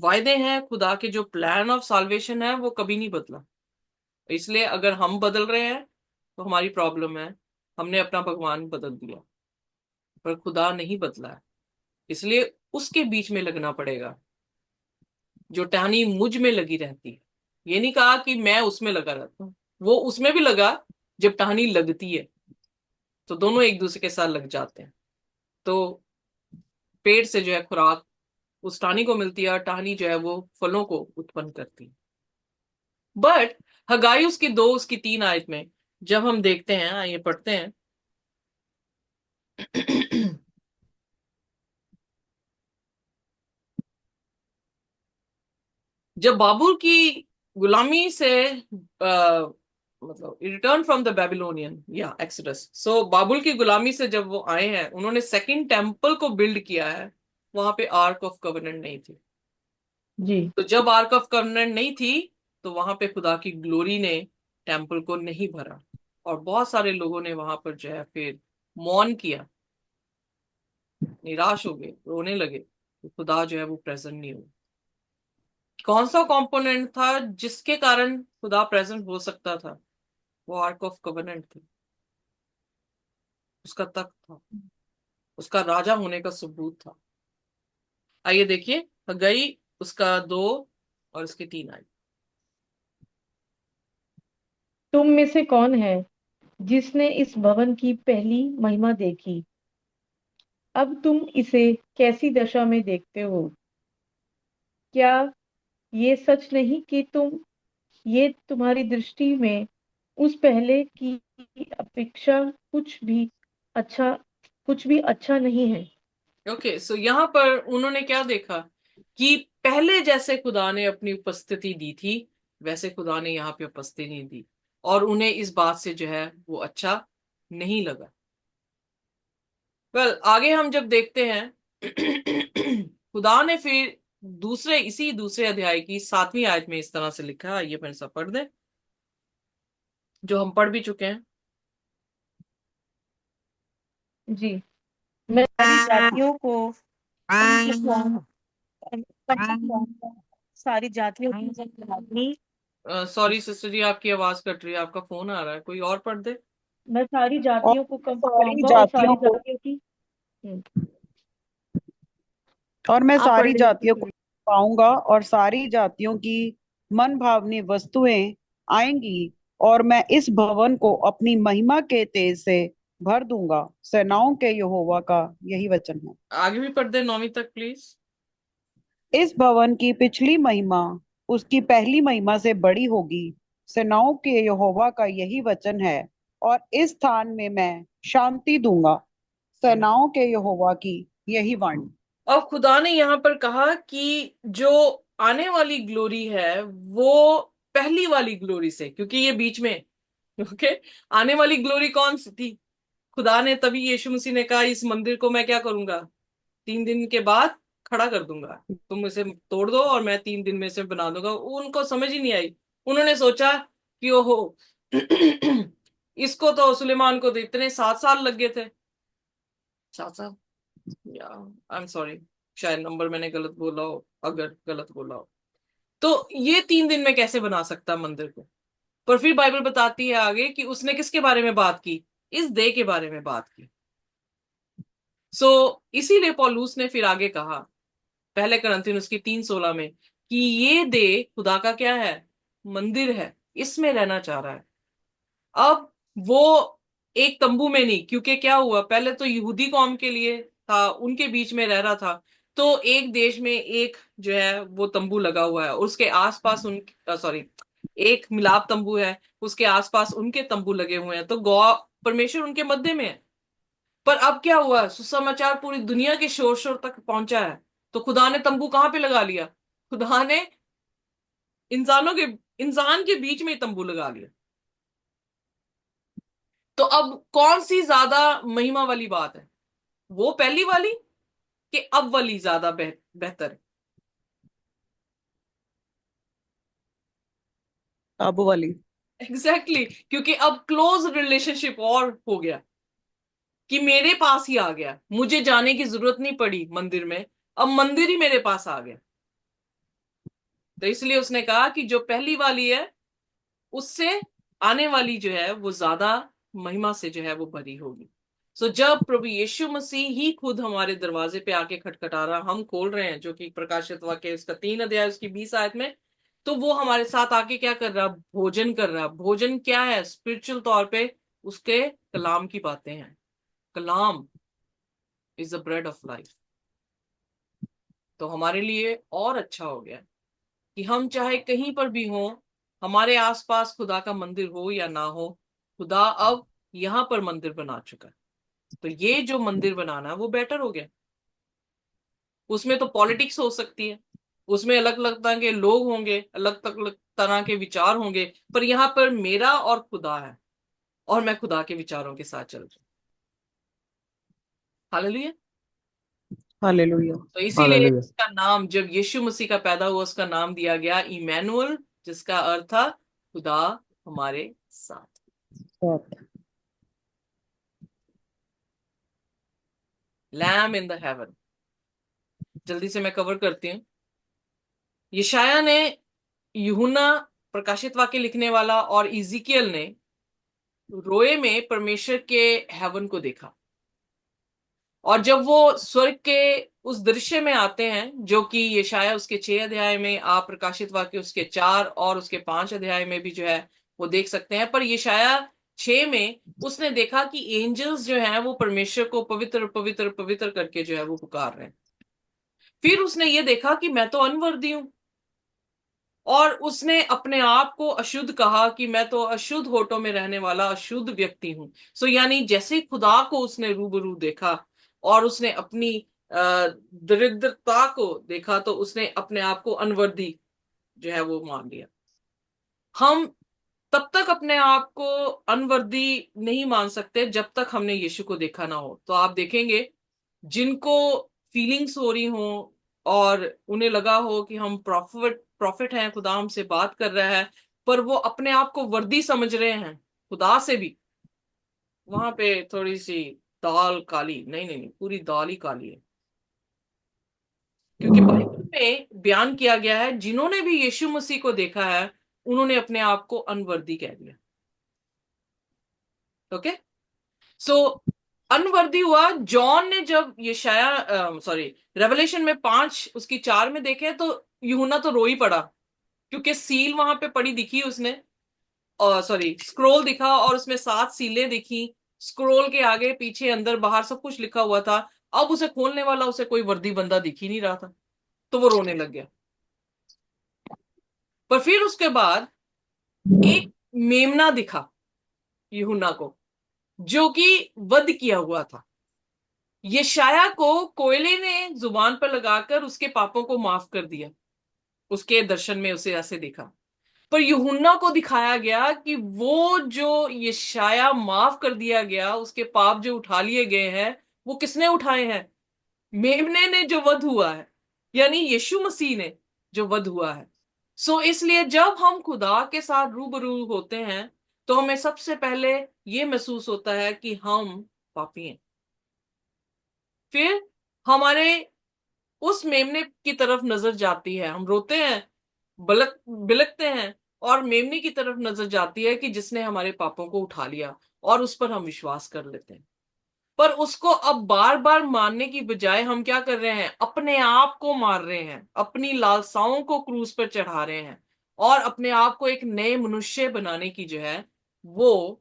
वायदे हैं, खुदा के जो प्लान ऑफ साल्वेशन है, वो कभी नहीं बदला। इसलिए अगर हम बदल रहे हैं तो हमारी प्रॉब्लम है, हमने अपना भगवान बदल दिया, पर खुदा नहीं बदला है। इसलिए उसके बीच में लगना पड़ेगा। जो टहनी मुझ में लगी रहती है। ये नहीं कहा कि मैं उसमें लगा रहता हूं, वो उसमें भी लगा। जब टहनी लगती है तो दोनों एक दूसरे के साथ लग जाते हैं, तो पेड़ से जो है खुराक उस टहनी को मिलती है, और टहनी जो है वो फलों को उत्पन्न करती है। बट हगाई उसकी 2 उसकी 3 आयत में जब हम देखते हैं, आइए पढ़ते हैं। जब बाबुल की गुलामी से मतलब रिटर्न फ्रॉम द बेबीलोनियन या एक्सोडस, सो बाबुल की गुलामी से जब वो आए हैं, उन्होंने सेकंड टेम्पल को बिल्ड किया है। वहां पे आर्क ऑफ कवेनेंट नहीं थी। जी। तो जब आर्क ऑफ कवेनेंट नहीं थी, तो वहां पे खुदा की ग्लोरी ने टेम्पल को नहीं भरा, और बहुत सारे लोगों ने वहां पर जो है फिर मौन किया, निराश हो गए, रोने लगे कि खुदा जो है वो प्रेजेंट नहीं हुआ। कौन सा कंपोनेंट था जिसके कारण खुदा प्रेजेंट हो सकता था? वो आर्क ऑफ कवेनेंट थी। उसका तख्त था, उसका राजा होने का सबूत था। आइए देखिए, हग्गाई उसका 2 और उसके 3 आए। तुम में से कौन है जिसने इस भवन की पहली महिमा देखी? अब तुम इसे कैसी दशा में देखते हो? क्या ये सच नहीं कि ये तुम्हारी दृष्टि में उस पहले की अपेक्षा अच्छा कुछ भी अच्छा नहीं है? ओके, सो यहाँ पर उन्होंने क्या देखा कि पहले जैसे खुदा ने अपनी उपस्थिति दी थी, वैसे खुदा ने यहाँ पे उपस्थिति नहीं दी, और उन्हें इस बात से जो है वो अच्छा नहीं लगा। आगे हम जब देखते हैं खुदा ने फिर इसी दूसरे अध्याय की 7वीं आयत में इस तरह से लिखा है, ये मेरे साथ पढ़ दें, जो हम पढ़ भी चुके हैं। जी। मैं सारी जातियों को उनके खिलाफ सारी जातियों की जनजाति सॉरी सिस्टर जी, आपकी आवाज कट रही है, आपका फोन आ रहा है, कोई और पढ़ दे। मैं सारी और जातियों को कम सारी करूंगा और जातियों सारी को जातियों की और मैं आप पढ़ सारी लीजिए जातियों को sister। पाऊंगा, और सारी जातियों की मन भावनी वस्तुएं आएंगी, और मैं इस भवन को अपनी महिमा के तेज से भर दूंगा। सेनाओं के यहोवा का यही वचन है। आगे भी पढ़ दे 9वीं तक प्लीज। इस भवन की पिछली महिमा उसकी पहली महिमा से बड़ी होगी। सेनाओं के यहोवा का यही वचन है, और इस स्थान में मैं शांति दूंगा। सेनाओं के यहोवा की यही वाणी। अब खुदा ने यहाँ पर कहा कि जो आने वाली ग्लोरी है वो पहली वाली ग्लोरी से, क्योंकि ये बीच में, ओके, आने वाली ग्लोरी कौन सी थी? खुदा ने तभी यीशु मसीह ने कहा इस मंदिर को मैं क्या करूंगा, 3 दिन के बाद खड़ा कर दूंगा, तुम इसे तोड़ दो और मैं 3 दिन में इसे बना दूंगा। उनको समझ ही नहीं आई। उन्होंने सोचा कि ओहो इसको तो सुलेमान को तो इतने 7 साल लग गए थे। 7 साल, या आई एम सॉरी, शायद नंबर मैंने गलत बोला हो, अगर गलत बोला हो तो ये 3 दिन में कैसे बना सकता मंदिर को। पर फिर बाइबल बताती है आगे कि उसने किसके बारे में बात की, इस देह के बारे में बात की। इसीलिए पौलुस ने फिर आगे कहा पहले कुरिन्थियों उसकी 3:16 में कि ये देह खुदा का क्या है, मंदिर है, इसमें रहना चाह रहा है। अब वो एक तंबू में नहीं, क्योंकि क्या हुआ, पहले तो यहूदी कौम के लिए था, उनके बीच में रह रहा था, तो एक देश में एक जो है वो तंबू लगा हुआ है, उसके आसपास उन सॉरी एक मिलाप तंबू है, उसके आसपास उनके तंबू लगे हुए हैं, तो गौ परमेश्वर उनके मध्य में है। पर अब क्या हुआ, सुसमाचार पूरी दुनिया के शोर शोर तक पहुंचा है, तो खुदा ने तंबू कहां पे लगा लिया? खुदा ने इंसानों के इंसान के बीच में ही तंबू लगा लिया। तो अब कौन सी ज्यादा महिमा वाली बात है, वो पहली वाली कि अब वाली ज्यादा बेहतर है? अब वाली। एग्जैक्टली क्योंकि अब क्लोज रिलेशनशिप और हो गया कि मेरे पास ही आ गया, मुझे जाने की जरूरत नहीं पड़ी मंदिर में, अब मंदिर ही मेरे पास आ गया। तो इसलिए उसने कहा कि जो पहली वाली है उससे आने वाली जो है वो ज्यादा महिमा से जो है वो भरी होगी। जब प्रभु यीशु मसीह ही खुद हमारे दरवाजे पे आके खटखटा रहा, हम खोल रहे हैं, जो कि प्रकाशित वाक्य उसका 3 अध्याय उसकी 20 आयत में, तो वो हमारे साथ आके क्या कर रहा, भोजन कर रहा। भोजन क्या है? स्पिरिचुअल तौर पे उसके कलाम की बातें हैं। Kalam is the bread of life. तो हमारे लिए और अच्छा हो गया कि हम चाहे कहीं पर भी हों, हमारे आसपास खुदा का मंदिर हो या ना हो, खुदा अब यहां पर मंदिर बना चुका है। तो ये जो मंदिर बनाना है वो बेटर हो गया। उसमें तो पॉलिटिक्स हो सकती है, उसमें अलग अलग तरह के लोग होंगे, अलग अलग तरह के विचार होंगे, पर यहां पर मेरा और खुदा है, और मैं खुदा के विचारों के साथ चल रहा हूं। हालेलुया। हालेलुया। तो इसीलिए हालेलुया। इसका नाम, जब यीशु मसीह का पैदा हुआ, उसका नाम दिया गया इमैनुअल, जिसका अर्थ था खुदा हमारे साथ। Lamb in the heaven. जल्दी से मैं कवर करती हूँ। यशाया ने, यूहन्ना प्रकाशित वाक्य लिखने वाला, और इजिकियल ने रोए में परमेश्वर के हेवन को देखा। और जब वो स्वर्ग के उस दृश्य में आते हैं, जो कि यशायाह उसके 6 अध्याय में, आप प्रकाशित वाक्य उसके 4 और उसके 5 अध्याय में भी जो है वो देख सकते हैं। पर यशायाह 6 में उसने देखा कि एंजल्स जो हैं वो परमेश्वर को पवित्र पवित्र पवित्र करके जो है वो पुकार रहे हैं। फिर उसने ये देखा कि मैं तो अनवर्दी हूं, और उसने अपने आप को अशुद्ध कहा कि मैं तो अशुद्ध होठों में रहने वाला अशुद्ध व्यक्ति हूं। सो यानी जैसे ही खुदा को उसने रूबरू देखा और उसने अपनी दरिद्रता को देखा, तो उसने अपने आप को अनवर्दी जो है वो मान लिया। हम तब तक अपने आप को अनवर्दी नहीं मान सकते जब तक हमने यीशु को देखा ना हो। तो आप देखेंगे जिनको फीलिंग्स हो रही हो और उन्हें लगा हो कि हम प्रॉफिट प्रॉफिट हैं, खुदा हमसे बात कर रहा है, पर वो अपने आप को वर्दी समझ रहे हैं खुदा से भी, वहां पे थोड़ी सी दाल काली, नहीं नहीं नहीं, पूरी दाल ही काली है। क्योंकि बाइबल में बयान किया गया है जिन्होंने भी यीशु मसीह को देखा है उन्होंने अपने आप को अनवर्दी कह दिया। ओके, सो अनवर्दी हुआ। जॉन ने जब यशाया सॉरी रेवलेशन में 5 उसकी 4 में देखे तो यूहन्ना तो रो ही पड़ा, क्योंकि सील वहां पे पड़ी दिखी उसने, और सॉरी स्क्रोल दिखा और उसमें 7 सीलें दिखी। स्क्रोल के आगे पीछे अंदर बाहर सब कुछ लिखा हुआ था। अब उसे खोलने वाला उसे कोई वर्दी बंदा दिख ही नहीं रहा था, तो वो रोने लग गया। पर फिर उसके बाद एक मेमना दिखा यूहन्ना को, जो कि वध किया हुआ था। यशाया को कोयले ने जुबान पर लगाकर उसके पापों को माफ कर दिया, उसके दर्शन में उसे ऐसे देखा। पर यूहन्ना को दिखाया गया कि वो जो यशाया माफ कर दिया गया, उसके पाप जो उठा लिए गए हैं, वो किसने उठाए हैं? मेमने ने, जो वध हुआ है, यानी यीशु मसीह ने जो वध हुआ है। सो इसलिए जब हम खुदा के साथ रूबरू होते हैं तो हमें सबसे पहले ये महसूस होता है कि हम पापी हैं। फिर हमारे उस मेमने की तरफ नजर जाती है, हम रोते हैं, बिलकते हैं, और मेमने की तरफ नजर जाती है कि जिसने हमारे पापों को उठा लिया, और उस पर हम विश्वास कर लेते हैं। पर उसको अब बार बार मारने की बजाय हम क्या कर रहे हैं? अपने आप को मार रहे हैं, अपनी लालसाओं को क्रूस पर चढ़ा रहे हैं, और अपने आप को एक नए मनुष्य बनाने की जो है वो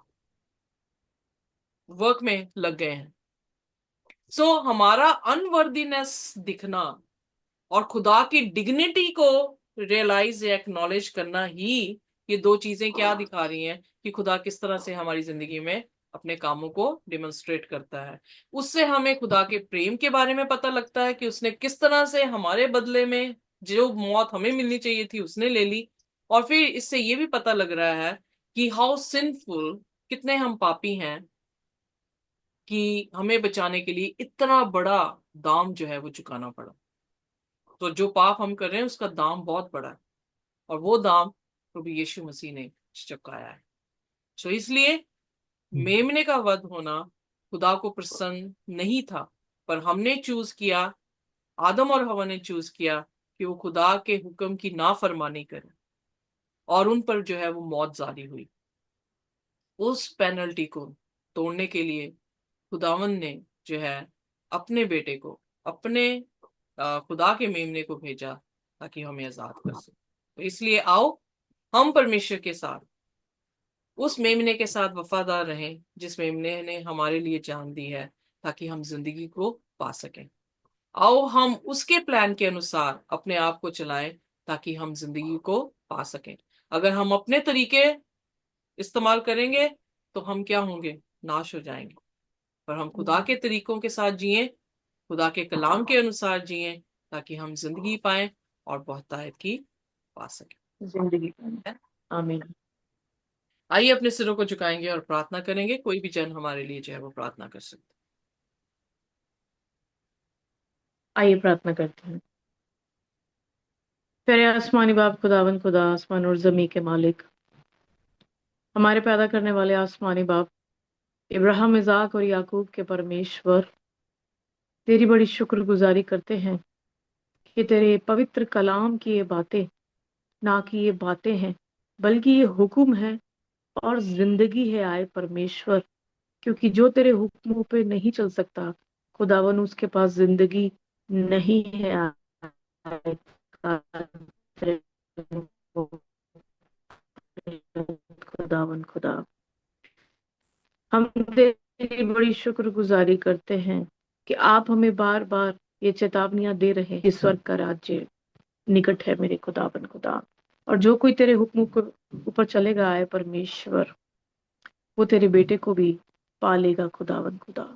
वर्क में लग गए हैं। सो हमारा अनवर्दीनेस दिखना और खुदा की डिग्निटी को रियलाइज या एक्नॉलेज करना ही, ये दो चीजें क्या दिखा रही हैं कि खुदा किस तरह से हमारी जिंदगी में अपने कामों को डिमोन्स्ट्रेट करता है। उससे हमें खुदा के प्रेम के बारे में पता लगता है कि उसने किस तरह से हमारे बदले में जो मौत हमें मिलनी चाहिए थी उसने ले ली। और फिर इससे ये भी पता लग रहा है कि हाउ सिंफुल, कितने हम पापी हैं कि हमें बचाने के लिए इतना बड़ा दाम जो है वो चुकाना पड़ा। तो जो पाप हम कर रहे हैं उसका दाम बहुत बड़ा है, और वो दाम प्रभु यीशु मसीह ने चुकाया है। तो इसलिए मेमने का वध होना खुदा को प्रसन्न नहीं था, पर हमने चूज किया, आदम और हवा ने चूज किया कि वो खुदा के हुक्म की नाफरमानी करें, और उन पर जो है वो मौत जारी हुई। उस पेनल्टी को तोड़ने के लिए खुदावन ने जो है अपने बेटे को, अपने खुदा के मेमने को भेजा ताकि हमें आजाद कर सके। तो इसलिए आओ हम परमेश्वर के साथ, उस मेमने के साथ वफादार रहें जिस मेमने ने हमारे लिए जान दी है, ताकि हम जिंदगी को पा सकें। आओ हम उसके प्लान के अनुसार अपने आप को चलाएं ताकि हम जिंदगी को पा सकें। अगर हम अपने तरीके इस्तेमाल करेंगे तो हम क्या होंगे? नाश हो जाएंगे। पर हम खुदा के तरीकों के साथ जिएं, खुदा के कलाम के अनुसार जिएं, ताकि हम जिंदगी पाएं और बहुतायत की पा सकें। जिंदगी। आमीन। आइए अपने सिरों को झुकाएंगे और प्रार्थना करेंगे। कोई भी जन हमारे लिए जो है वो प्रार्थना कर सकते। आइए प्रार्थना करते हैं। प्यारे आसमानी बाप खुदावन, खुदा आसमान और जमी के मालिक, हमारे पैदा करने वाले आसमानी बाप, इब्राहिम, इजाक और याकूब के परमेश्वर, तेरी बड़ी शुक्रगुजारी करते हैं कि तेरे पवित्र कलाम की ये बातें ना कि ये बातें हैं, बल्कि ये हुक्म है और जिंदगी है आए परमेश्वर। क्योंकि जो तेरे हुक्मों पे नहीं चल सकता, खुदावन उसके पास जिंदगी नहीं है। आए खुदावन खुदा, हम तेरी बड़ी शुक्रगुजारी करते हैं कि आप हमें बार बार ये चेतावनियां दे रहे हैं कि स्वर्ग का राज्य निकट है मेरे खुदावन खुदा। और जो कोई तेरे हुक्म के ऊपर चलेगा आए परमेश्वर, वो तेरे बेटे को भी पालेगा खुदावन खुदा।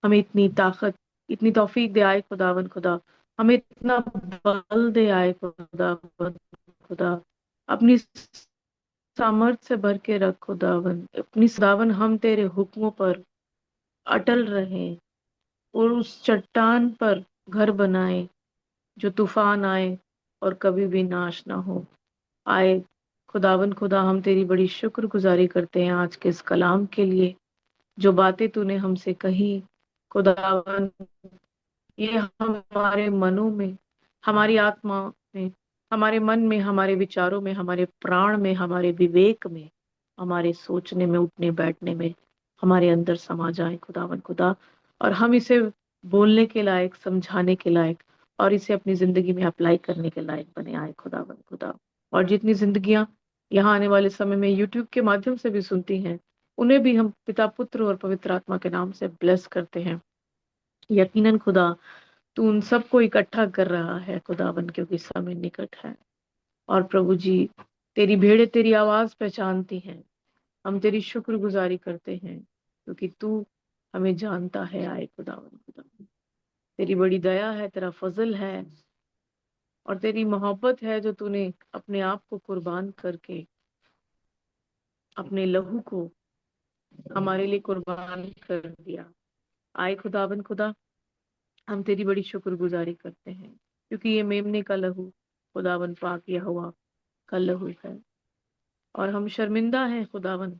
हमें इतनी ताकत, इतनी तौफीक दे आए खुदावन खुदा। हमें इतना बल दे आए खुदावन खुदा। अपनी सामर्थ से भर के रख खुदावन। अपनी खुदावन हम तेरे हुक्मों पर अटल रहें और उस चट्टान पर घर बनाए जो तूफान आए और कभी भी नाश ना हो। आए खुदावन खुदा, हम तेरी बड़ी शुक्रगुजारी करते हैं आज के इस कलाम के लिए, जो बातें तूने हमसे कही खुदावन, ये हमारे मनों में, हमारी आत्मा में, हमारे मन में, हमारे विचारों में, हमारे प्राण में, हमारे विवेक में, हमारे सोचने में, उठने बैठने में, हमारे अंदर समा जाए खुदावन खुदा। और हम इसे बोलने के लायक, समझाने के लायक और इसे अपनी जिंदगी में अप्लाई करने के लायक बने आए खुदावन खुदा। और जितनी जिंदगियां यहाँ आने वाले समय में यूट्यूब के माध्यम से भी सुनती हैं, उन्हें भी हम पिता, पुत्र और पवित्र आत्मा के नाम से ब्लेस करते हैं। यकीनन खुदा, तू उन सबको इकट्ठा कर रहा है खुदावन, क्योंकि समय निकट है। और प्रभु जी, तेरी भेड़ें तेरी आवाज पहचानती हैं। हम तेरी शुक्रगुजारी करते हैं क्योंकि तू हमें जानता है आए खुदावन खुदा। तेरी बड़ी दया है, तेरा फजल है और तेरी मोहब्बत है, जो तूने अपने आप को कुर्बान करके अपने लहू को हमारे लिए कुर्बान कर दिया। आए खुदावन खुदा, हम तेरी बड़ी शुक्रगुजारी करते हैं क्योंकि ये मेमने का लहू खुदावन पाक यहोवा का लहू है। और हम शर्मिंदा हैं खुदावन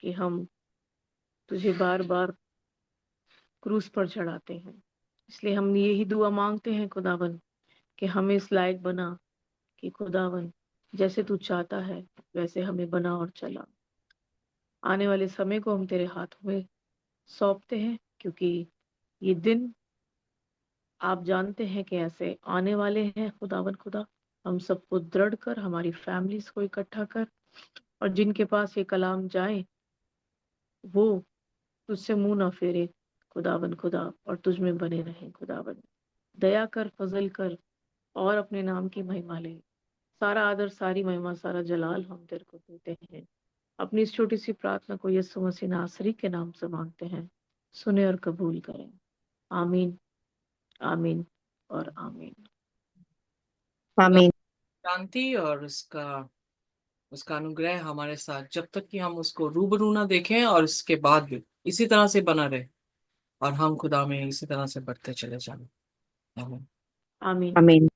कि हम तुझे बार बार क्रूस पर चढ़ाते हैं। इसलिए हम यही दुआ मांगते हैं खुदावन कि हमें इस लायक बना कि खुदावन, जैसे तू चाहता है वैसे हमें बना और चला। आने वाले समय को हम तेरे हाथों में सौंपते हैं क्योंकि ये दिन आप जानते हैं कि ऐसे आने वाले हैं खुदावन खुदा। हम सबको दृढ़ कर, हमारी फैमिलीज को इकट्ठा कर, और जिनके पास ये कलाम जाए वो तुझसे मुंह ना फेरे खुदावन खुदा, और तुझ में बने रहे खुदावन। दया कर, फजल कर और अपने नाम की महिमा ले। सारा आदर, सारी महिमा, सारा जलाल हम तेरे को देते हैं। अपनी इस छोटी सी प्रार्थना को यीशु मसीह नासरी के नाम से मांगते हैं, सुने और कबूल करें। आमीन, आमीन और आमीन। खुदा आमीन। शांति और उसका अनुग्रह हमारे साथ, जब तक कि हम उसको रूबरू ना देखें, और इसके बाद भी इसी तरह से बना रहे और हम खुदा में इसी तरह से बढ़ते चले जाएं। आमीन। आमीन। आमीन।